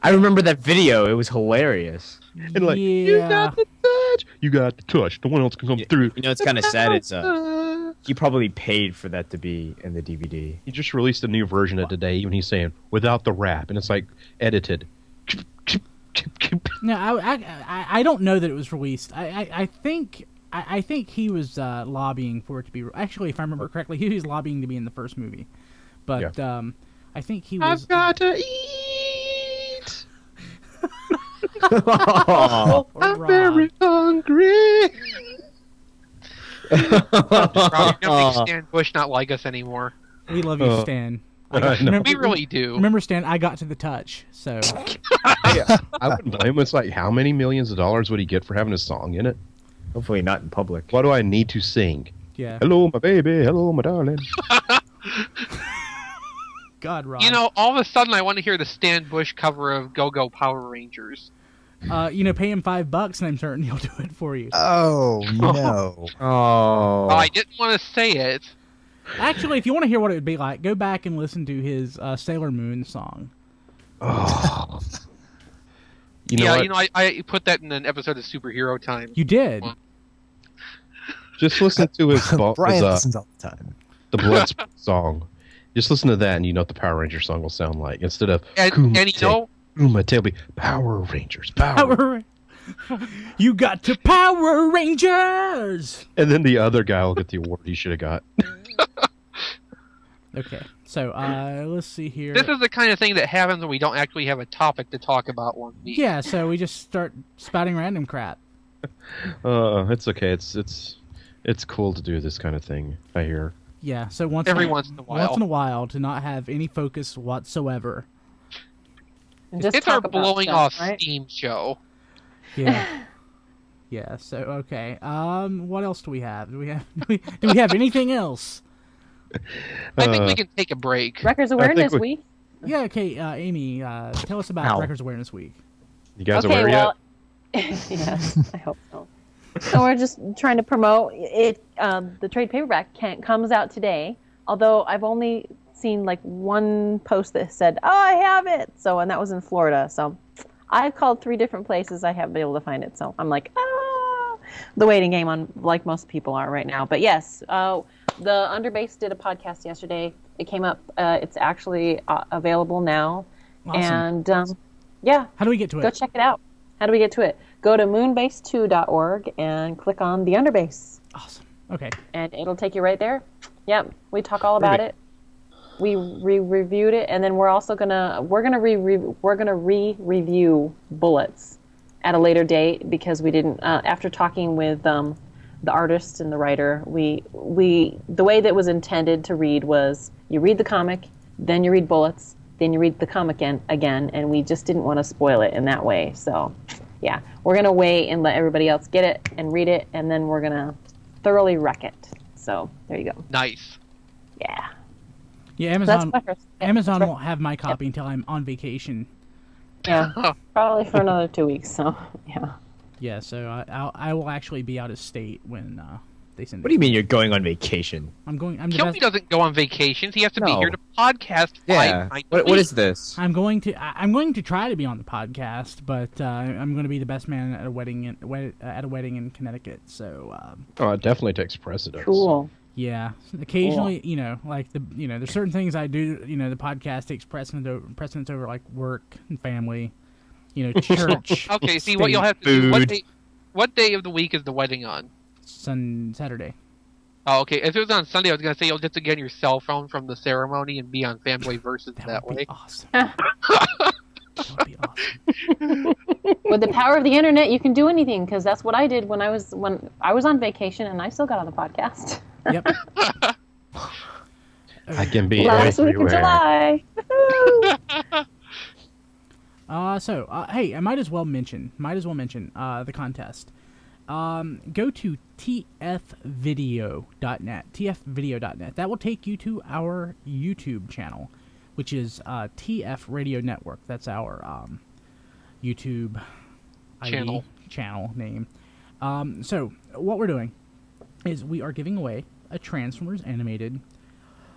I remember that video. It was hilarious. And like, you got the touch. You got the touch. No one else can come through. You know, it's kind of sad. It's he probably paid for that to be in the DVD. He just released a new version of today, even he's saying without the rap, and it's like edited. No, I don't know that it was released. I think he was lobbying for it to be. Actually, if I remember correctly, he was lobbying to be in the first movie. But I think he was. I've got to eat. I'm very hungry. Don't make Stan Bush not like us anymore. We love you, Stan. We really do. Remember, Stan? I got to the Touch, so. I wouldn't blame him. It's like, how many millions of dollars would he get for having a song in it? Hopefully not in public. What do I need to sing? Yeah. Hello, my baby. Hello, my darling. God, Rob. You know, all of a sudden I want to hear the Stan Bush cover of Go Go Power Rangers. Pay him $5 and I'm certain he'll do it for you. Oh no! Oh. Oh, I didn't want to say it. Actually, if you want to hear what it would be like, go back and listen to his Sailor Moon song. Oh. You know what? I put that in an episode of Superhero Time. You did. Just listen to his, Brian listens all the time. the Bloodsport song. Just listen to that, and you know what the Power Ranger song will sound like. Instead of And you know, Kumite, be Power Rangers, Power. You got to Power Rangers. And then the other guy will get the award he should have got. Okay, so let's see here. this is the kind of thing that happens when we don't actually have a topic to talk about one week. Yeah, so we just start spouting random crap. It's okay. It's cool to do this kind of thing, I hear. Yeah, so once Every in once in a while. Once in a while, to not have any focus whatsoever. And just It's our talk about blowing stuff, off right? steam show. Yeah. Yeah. So okay. What else do we have? Do we have anything else? I think we can take a break. Records Awareness we- Week. Yeah. Okay. Amy, tell us about Ow. Records Awareness Week. You guys Okay, aware well, yet? yes, I hope so. So we're just trying to promote it. The trade paperback comes out today. Although I've only seen like one post that said, "Oh, I have it." So, and that was in Florida. So, I called 3 different places. I haven't been able to find it. So I'm like, the waiting game on like most people are right now. But yes, the Underbase did a podcast yesterday. It came up. It's actually available now. Awesome. And yeah, How do we get to go it? check it out. How do we get to it? Go to moonbase2.org and click on the Underbase, Awesome. Okay. and it'll take you right there. Yep, we talk all about it. We reviewed it, and then we're also gonna re-review Bullets at a later date because we didn't after talking with the artist and the writer. We the way that was intended to read was you read the comic, then you read Bullets, then you read the comic again, and we just didn't want to spoil it in that way. So, yeah, we're going to wait and let everybody else get it and read it, and then we're going to thoroughly wreck it. So, there you go. Nice. Yeah. Yeah. So that's Amazon. my first. yeah, Amazon that's won't have my copy until I'm on vacation. Yeah, probably for another 2 weeks. So, yeah. Yeah. So I will actually be out of state when they send it. What do you mean you're going on vacation? I'm the Kilby best. doesn't go on vacations. He has to be No. here to podcast 5 Yeah. nights a What week. is this? I'm going to try to be on the podcast, but I'm going to be the best man at a wedding in Connecticut. So Oh, it definitely takes precedence. Cool. yeah, occasionally, there's certain things I do. The podcast takes precedence over like work and family. Church. Okay, see, what state, you'll have to do... Food. What day of the week is the wedding on? Saturday. Oh, okay. If it was on Sunday, I was going to say you'll just to get your cell phone from the ceremony and be on Family Versus that would way. be awesome. That would be awesome. With the power of the internet, you can do anything because that's what I did when I was on vacation, and I still got on the podcast. Yep. I can be Last week in everywhere. July. Woohoo! Hey, I might as well mention the contest. go to tfvideo.net. tfvideo.net. That will take you to our YouTube channel, which is TF Radio Network. That's our YouTube channel name. So what we're doing is we are giving away a Transformers animated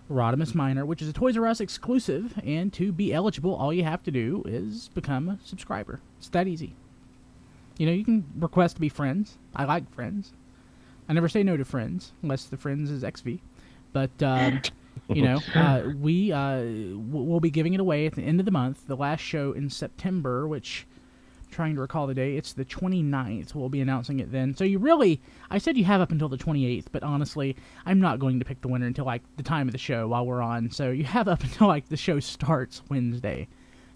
Rodimus Minor, which is a Toys R Us exclusive, and to be eligible, all you have to do is become a subscriber. It's that easy. You know, you can request to be friends. I like friends. I never say no to friends, unless the friends is XV. But, you know, we'll be giving it away at the end of the month. The last show in September, which, I'm trying to recall the day, it's the 29th. We'll be announcing it then. So you really, I said you have up until the 28th, but honestly, I'm not going to pick the winner until, like, the time of the show while we're on. So you have up until, like, the show starts Wednesday.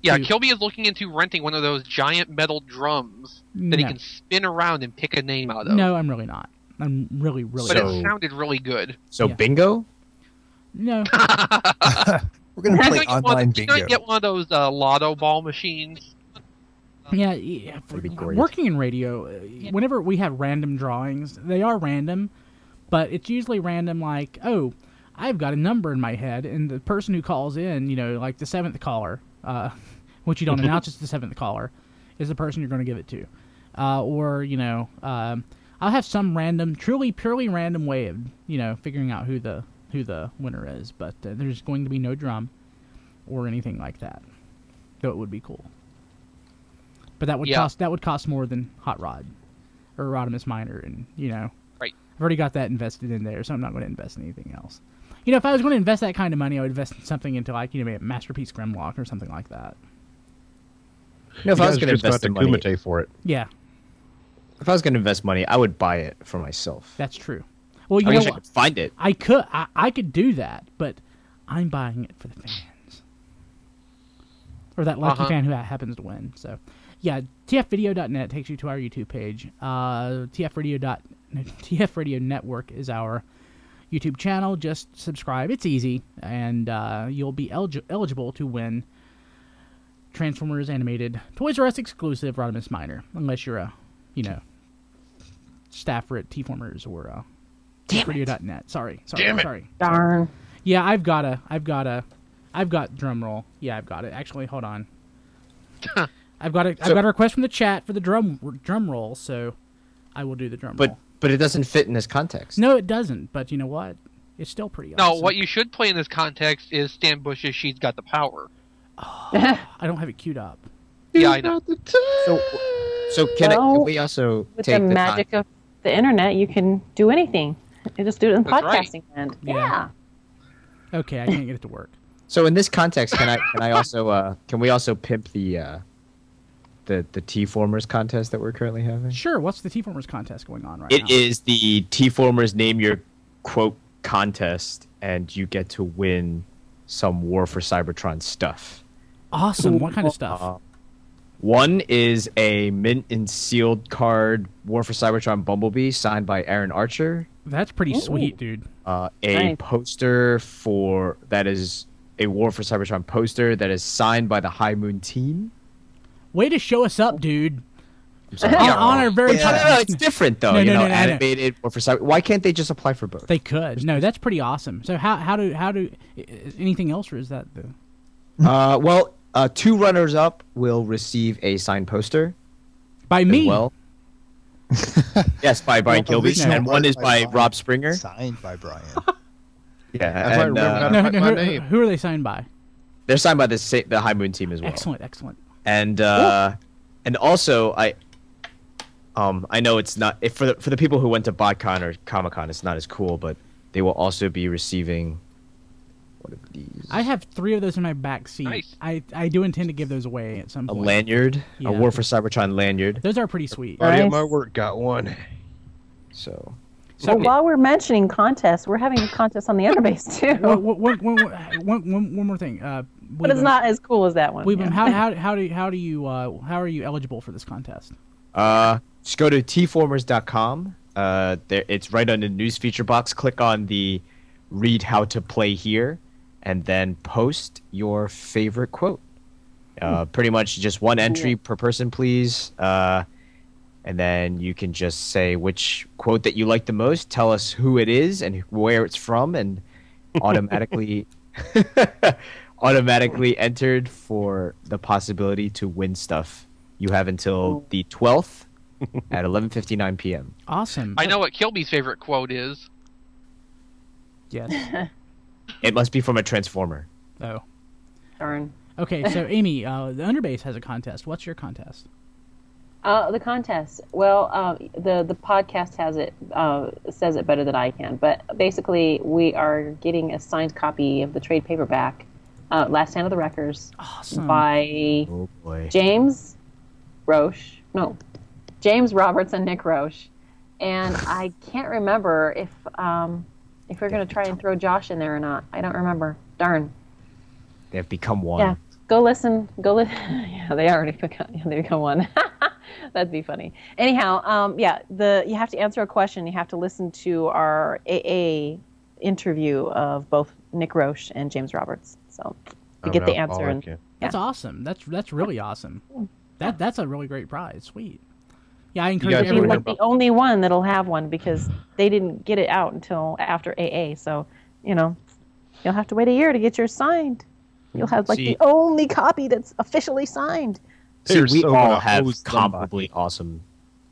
Yeah, Kilby is looking into renting one of those giant metal drums that he can spin around and pick a name out of. No, I'm really not. I'm really But not. it sounded really good. So Yeah. bingo? No. We're going to play online bingo. You get one of those lotto ball machines. Yeah, That'd be great. working in radio, whenever we have random drawings, they are random, but it's usually random like, oh, I've got a number in my head, and the person who calls in, you know, like the 7th caller, which you don't announce it's the 7th caller, is the person you're going to give it to. Or, you know, I'll have some random, purely random way of, you know, figuring out who the winner is, but there's going to be no drum or anything like that. Though it would be cool. But that would cost more than Hot Rod or Rodimus Minor, and you know, Right. I've already got that invested in there, so I'm not going to invest in anything else. You know, if I was going to invest that kind of money, I would invest in something into like, you know, maybe a Masterpiece Grimlock or something like that. No, if I was going to just got invest the money, Kumite for it. Yeah, if I was going to invest money, I would buy it for myself. that's true. Well, you I know wish I what? could find it. I could do that, but I'm buying it for the fans. Or that lucky fan who happens to win. So, yeah, tfvideo.net takes you to our YouTube page. TF Radio Network is our YouTube channel. Just subscribe. It's easy, and you'll be eligible to win Transformers animated Toys R Us exclusive Rodimus Minor, unless you're a, you know, staffer at T-Formers or TFRadio.net. Sorry. Darn. Yeah, I've got drum roll. Yeah, I've got it. Actually, hold on. I've got a request from the chat for the drum roll, so I will do the drum roll. But it doesn't fit in this context. No, it doesn't. But you know what? It's still pretty No, awesome. what you should play in this context is Stan Bush's She's Got the Power. I don't have it queued up. Yeah, I know. So can we also With take the magic of the internet, you can do anything. You just do it in That's right. podcasting land. Yeah. Okay, I can't get it to work. So in this context, can I also can we also pimp the T-Formers contest that we're currently having? Sure. What's the T-Formers contest going on right It now? is the T-Formers Name Your Quote contest, and you get to win some War for Cybertron stuff. Awesome. What kind of stuff? One is a mint and sealed card War for Cybertron Bumblebee signed by Aaron Archer. That's pretty sweet, dude. A Nice. poster that is a War for Cybertron poster that is signed by the High Moon team. Way to show us up, dude. I'm sorry. On our very No, it's different though. No, no, no. Animated War for Cyber. Why can't they just apply for both? They could. No, that's pretty awesome. So how do is anything else, or is that the? Well, 2 runners-up will receive a signed poster. By as me. well. Yes, by Brian Kilby, and one is by Rob Springer. Signed by Brian. Yeah, I might and, remember No, My no, name. who are they signed by? they're signed by the High Moon team as well. Excellent. And also I know it's not for the people who went to BotCon or Comic-Con, it's not as cool, but they will also be receiving one of these. I have 3 of those in my back seat. Nice. I do intend to give those away at some A point. lanyard, Yeah. a War for Cybertron lanyard. Those are pretty sweet. Buddy at Nice. my work got one. So Well, while we're mentioning contests, we're having a contest on the other base too. One more thing. But it's not as cool as that one. Weebum, Yeah. how are you eligible for this contest? just go to tformers.com. It's right on the news feature box. Click on the read how to play here, and then post your favorite quote. Pretty much just one entry per person, please. and then you can just say which quote that you like the most, tell us who it is and where it's from, and automatically automatically entered for the possibility to win stuff. You have until the 12th at 11:59 p.m. Awesome. I know what Kilby's favorite quote is. Yes. It must be from a Transformer. Oh. Darn. Okay, so Amy, the Underbase has a contest. What's your contest? The contest. Well, the podcast has it says it better than I can. But basically, we are getting a signed copy of the trade paperback, Last Stand of the Wreckers, Awesome. by Oh boy. James Roberts and Nick Roche. And I can't remember if we're going to try and throw Josh in there or not. I don't remember. Darn. They have become one. Yeah. Go listen. Yeah, they already become one. That'd be funny. Anyhow, you have to answer a question. You have to listen to our AA interview of both Nick Roche and James Roberts. So you get the answer. And That's awesome. That's really awesome. That's a really great prize. Sweet. Yeah, I encourage You're everyone. like the only one that'll have one because they didn't get it out until after AA. So, you'll have to wait a year to get yours signed. You'll have the only copy that's officially signed. See, we so all gonna have hose somebody. comparably awesome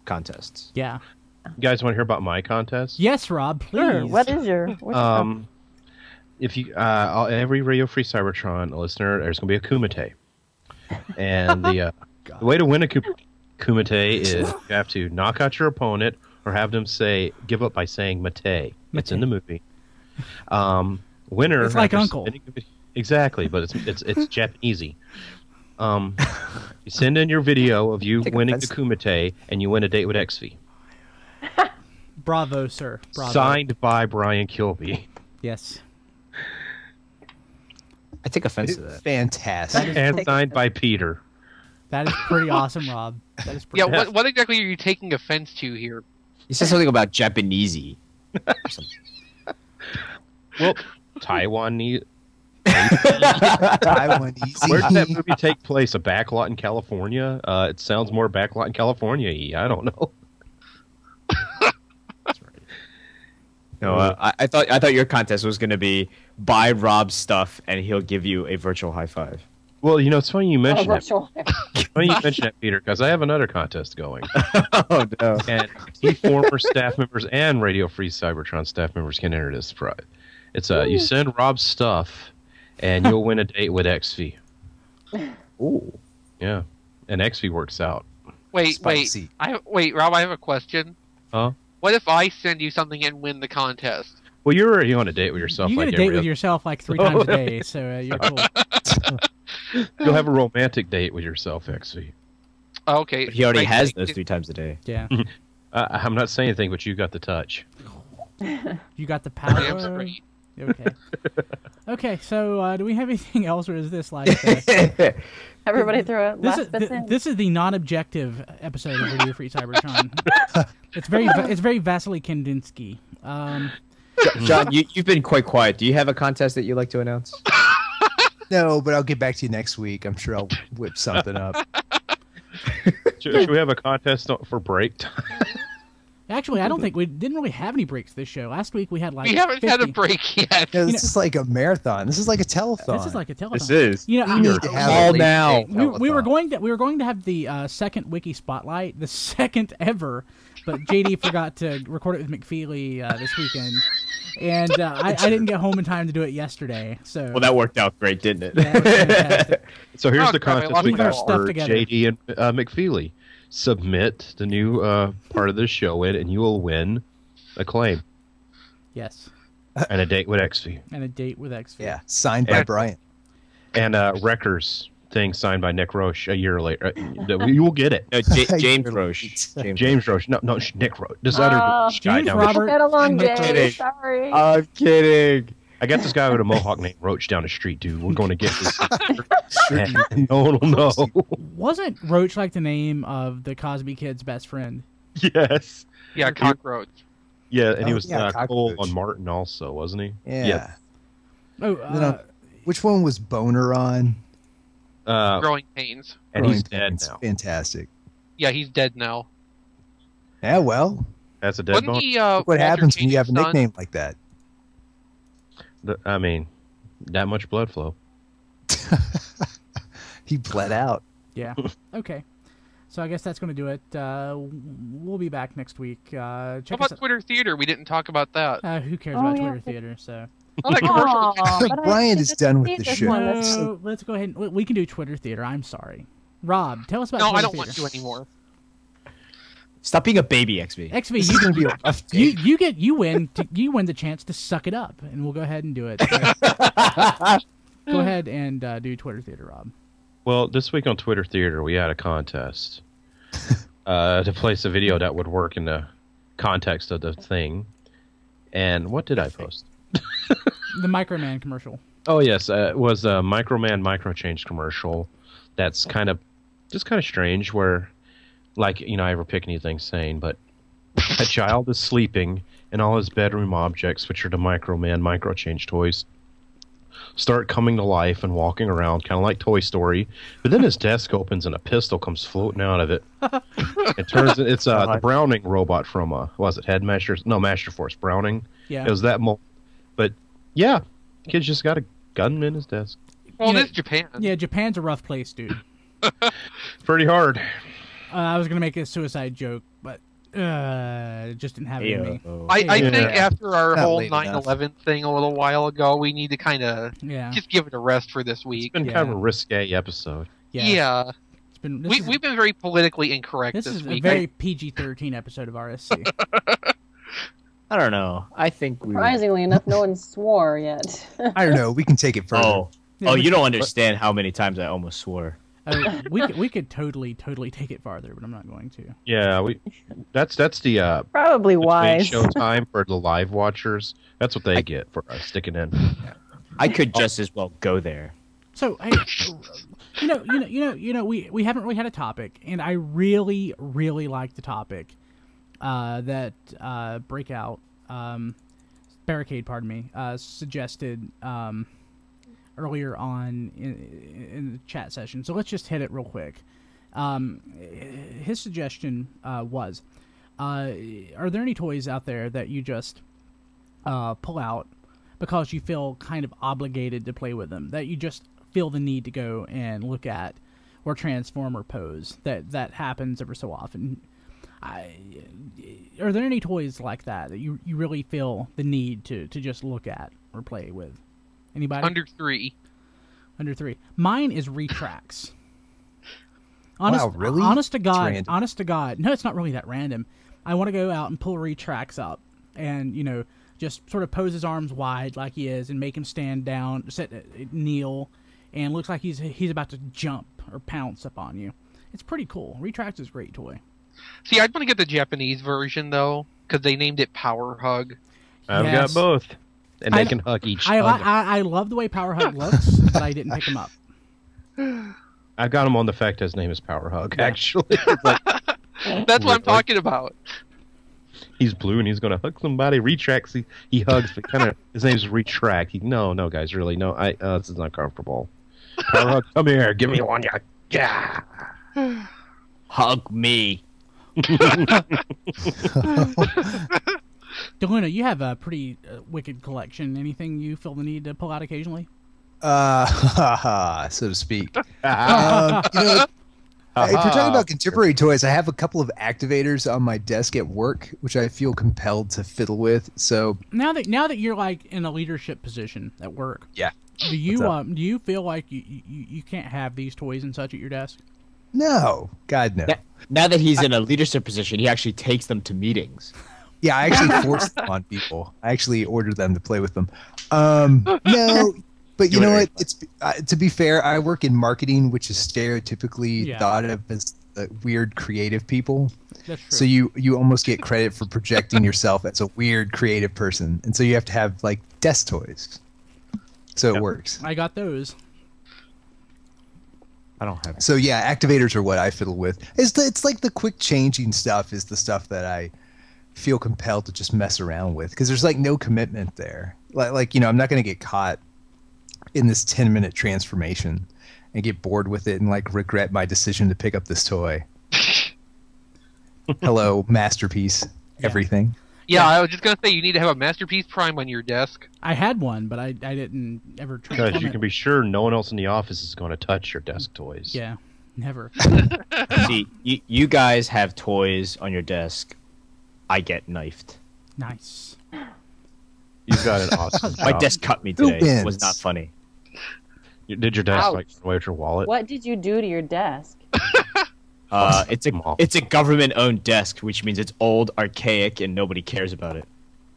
contests. Yeah. You guys want to hear about my contest? Yes, Rob, please. Sure. What's your If you every Radio Free Cybertron listener, there's going to be a kumite, and the way to win a kumite is you have to knock out your opponent or have them give up by saying mate. It's in the movie. Winner. It's like Uncle. Exactly, but it's Japanesey. You send in your video of you winning the kumite, and you win a date with XV. Bravo, sir. Bravo. Signed by Brian Kilby. Yes. I take offense to that. Fantastic. And signed by Peter. That is pretty awesome, Rob. That is pretty Yeah, what exactly are you taking offense to here? He said something about Japanesey. Well, Taiwanese. Taiwanese. Where did that movie take place? A backlot in California? It sounds more backlot in California-y. I don't know. No, I thought your contest was going to be buy Rob's stuff and he'll give you a virtual high five. Well, it's funny you mentioned that. virtual. Funny you mentioned that, Peter, because I have another contest going. Oh no! And former staff members and Radio Free Cybertron staff members can enter this prize. It's you send Rob stuff, and you'll win a date with XV. Ooh. Yeah, and XV works out. Wait, Spicy. Rob, I have a question. Huh? What if I send you something and win the contest? Well, you're already on a date with yourself. You get like a date every with other- yourself like 3 times a day, so you're cool. You'll have a romantic date with yourself, XV. Oh, okay. But he already Right, has like, those 3 times a day. Yeah. I'm not saying anything, but you got the touch. You got the Damn power. straight. Okay. Okay, so do we have anything else, or is this like... Everybody throw it. This Last is bits in. this is the non-objective episode of Radio Free Cybertron. It's very Vasily Kandinsky. John, you've been quite quiet. Do you have a contest that you'd like to announce? No, but I'll get back to you next week. I'm sure I'll whip something up. Should we have a contest for break time? Actually, I don't think we didn't really have any breaks this show. Last week we had like We haven't 50. had a break yet. No, this is like a marathon. This is like a telethon. This is like a telethon. This is. You know, We need to have All a late now. night we were telethon. going to have the second wiki spotlight, the second ever, but JD forgot to record it with McFeely this weekend, and I didn't get home in time to do it yesterday. So Well, that worked out great, didn't it? yeah, it was fantastic. So here's Oh, the crap, I contest lost we my got stuff for together. JD and McFeely. Submit the new part of the show in, and you will win a claim Yes, and a date with XV. and a date with XV. Yeah, signed by Yeah. Brian. And Wreckers thing signed by Nick Roche a year later. You will get it. No, James Roche. James Roche. No, Nick Roche. This other guy James down Robert- Get along, I'm Jay. kidding. Sorry. I'm kidding. I got this guy with a mohawk named Roach down the street, dude. We're going to get this. And no one will know. Wasn't Roach like the name of the Cosby Kid's best friend? Yes. Yeah, cockroach. Yeah, and he Oh, was yeah, Cole Cockroach. on Martin also, wasn't he? Yeah. Oh, Then, which one was Boner on? Yeah. Growing pains. And Growing he's dead Pains. now. Fantastic. Yeah, he's dead now. Yeah, well, That's a dead Wasn't bone. he, look what Walter happens when you have a Chaney's son? nickname like that. I mean, that much blood flow. He bled out. Yeah. Okay. So I guess that's going to do it. We'll be back next week. How Check us about Twitter Theater? We didn't talk about that. Who cares Oh, about yeah. Twitter Theater? So Oh, that commercial. Aw, but I Brian is didn't done with see the this show. one. no, let's go ahead. We can do Twitter Theater. I'm sorry. Rob, tell us about No, Twitter I don't Theater. want to anymore. Stop being a baby, XV. XV, This is going to be a rough day. you win the chance to suck it up, and we'll go ahead and do it. Go ahead and do Twitter Theater, Rob. Well, this week on Twitter Theater, we had a contest to place a video that would work in the context of the thing. And what did I post? The Microman commercial. Oh, yes. It was a Microman Micro Change commercial that's kind of strange where, like, I ever pick anything sane, but a child is sleeping and all his bedroom objects, which are the Microman Micro Change toys, start coming to life and walking around, kind of like Toy Story. But then his desk opens and a pistol comes floating out of it. It's the Browning robot from was it Headmasters? No, Master Force Browning. Yeah. It was that but yeah, kid's just got a gun in his desk. Well, You know- it is Japan. Yeah, Japan's a rough place, dude. Pretty hard. I was gonna make a suicide joke, but it just didn't have it in me. I Yeah. think after our Not whole late enough. 9/11 thing a little while ago, we need to kind of Yeah. just give it a rest for this week. It's been kind of a risque episode. Yeah. Yeah, It's been, we've been very politically incorrect this this is a week. very PG-13 episode of RSC. I don't know. I think we. Surprisingly enough, no one swore yet. I don't know. We can take it further. Oh, Yeah, oh, we you don't understand how many times I almost swore. we could totally take it farther, but I'm not going to. Yeah, that's the Probably main wise. show time for the live watchers. That's what they get for sticking in. I could just as well go there. So, hey, we haven't really had a topic, and I really like the topic that Breakout Barricade, pardon me, suggested earlier on in the chat session. So let's just hit it real quick. His suggestion was, are there any toys out there that you just pull out because you feel kind of obligated to play with them, that you just feel the need to go and look at or transform or pose? That happens ever so often. Are there any toys like that you really feel the need to just look at or play with? Anybody? Under 3. Under 3. Mine is Retracts. Wow, really? Honest to It's God. random. Honest to God. No, it's not really that random. I want to go out and pull Retracts up and, just sort of pose his arms wide like he is and make him stand down, kneel, and looks like he's about to jump or pounce up on you. It's pretty cool. Retracts is a great toy. See, I'd want to get the Japanese version though, because they named it Power Hug. I've Yes. got both, and they I- can hug each I other. love the way Power Hug looks, but I didn't pick him up. I've got him on the fact his name is Power Hug. Actually, Like, That's what I'm talking about. he's blue and he's going to hug somebody. Retracts. He hugs, but kind of his name's Retract. No, guys, really, no. This is not comfortable. Power Hug, come here, give me one. Yeah. Hug me. Deluna, you have a pretty wicked collection. Anything you feel the need to pull out occasionally? So to speak. If we're talking about contemporary toys, I have a couple of activators on my desk at work, which I feel compelled to fiddle with. So Now that you're like in a leadership position at work, yeah, do you What's do you feel like you can't have these toys and such at your desk? no, God no. Now that he's in a leadership position, he actually takes them to meetings. Yeah, I actually force them on people. I actually order them to play with them. No, but you know what? It's to be fair, I work in marketing, which is stereotypically thought of as weird creative people. That's true. So you almost get credit for projecting yourself as a weird creative person, and so you have to have like desk toys. So it works. I got those. I don't have. So yeah, activators are what I fiddle with. It's like the quick changing stuff is the stuff that I feel compelled to just mess around with because there's like no commitment there. Like I'm not going to get caught in this 10-minute transformation and get bored with it and like regret my decision to pick up this toy. Hello, masterpiece. Everything. Yeah, I was just gonna say you need to have a Masterpiece Prime on your desk. I had one, but I didn't ever transform Because you it. can be sure no one else in the office is going to touch your desk toys. Yeah, never. See, you guys have toys on your desk. I get knifed. Nice. You've got an awesome My job. desk cut me today. It wins? was not funny. Did your desk Ouch. like run away with your wallet? What did you do to your desk? It's a government-owned desk, which means it's old, archaic, and nobody cares about it.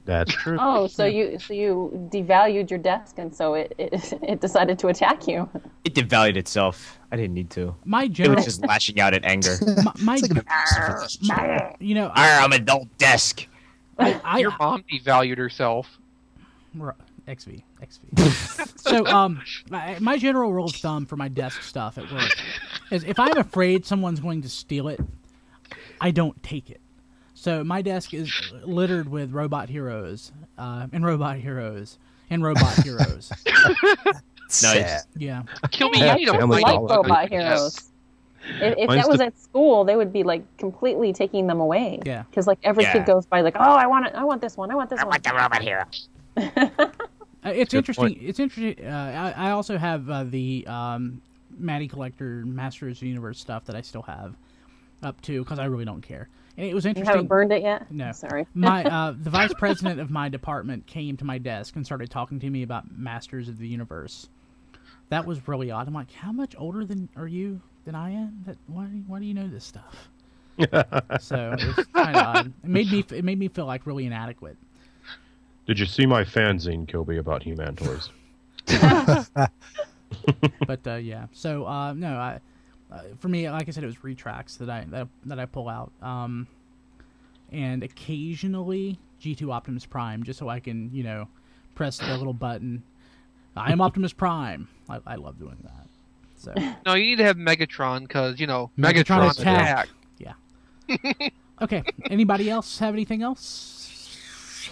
That's true. Oh, so you devalued your desk, and so it decided to attack you. It devalued itself. I didn't need to. My It general, was just lashing out at anger. my It's like an you know, I'm an old desk. Your mom devalued herself. XV. So, my general rule of thumb for my desk stuff at work is if I'm afraid someone's going to steal it, I don't take it. So my desk is littered with robot heroes, and robot heroes, and robot heroes. sad. Yeah. Kill me. Yeah, You need a family Like dollar. robot heroes. If Mine's that was the- at school, they would be like completely taking them away. Yeah. Because like every Yeah. kid goes by like, oh, I want it. I want this one. I want this one. the robot hero. It's Good interesting. point. It's interesting. I also have the Matty Collector Masters of the Universe stuff that I still have up to because I really don't care. And it was You interesting. haven't burned it yet? No. Sorry. My the vice president of my department came to my desk and started talking to me about Masters of the Universe. That was really odd. I'm like, how much older than I am? Why do you know this stuff? So it's kind of odd. It made me feel like really inadequate. Did you see my fanzine, Kobe, about He-Man toys? But yeah. So no, for me, like I said, it was retracts that I pull out, and occasionally G2 Optimus Prime, just so I can press the little button. I am Optimus Prime. I love doing that. So No, you need to have Megatron because Megatron Megatron attack. attack. Yeah. Okay. Anybody else have anything else?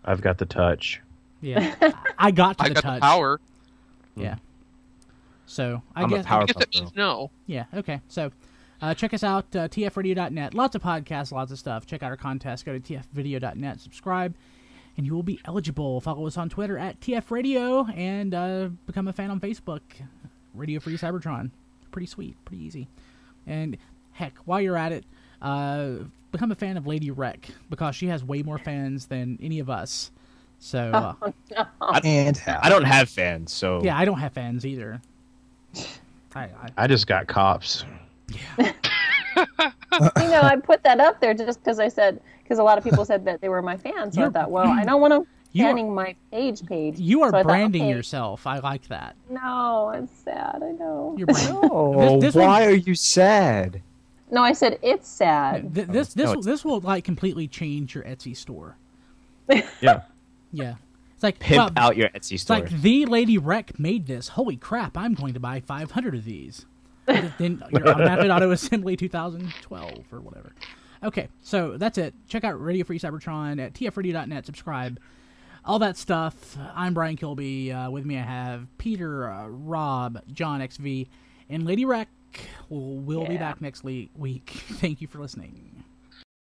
I've got the touch. Yeah. I got to I the got touch. the power. Yeah. So I I'm a guess. power- I guess that Powerpuff means no. Yeah, okay. So check us out, tfradio.net. Lots of podcasts, lots of stuff. Check out our contest. Go to tfvideo.net, subscribe, and you will be eligible. Follow us on Twitter at tfradio, and become a fan on Facebook. Radio Free Cybertron. Pretty sweet, pretty easy. And heck, while you're at it, become a fan of Lady Wreck, because she has way more fans than any of us. So, And how? I don't have fans, so yeah, I don't have fans either. I just got cops. I put that up there just because because a lot of people said that they were my fans. So I You're- thought, well, I don't want them you are- fanning my page. You are So I thought, branding okay. yourself. I like that. No, it's sad. I know. You're branding. Oh, This why one- are you sad? No, I said it's sad. This will like completely change your Etsy store. Yeah. Yeah, it's like Pimp wow, out your Etsy It's store. like the Lady Wreck made this. Holy crap! I'm going to buy 500 of these. Then your automatic auto assembly 2012 or whatever. Okay, so that's it. Check out Radio Free Cybertron at tfradio.net. Subscribe. All that stuff. I'm Brian Kilby. With me I have Peter, Rob, John XV, and Lady Wreck. We'll be back next week. Thank you for listening.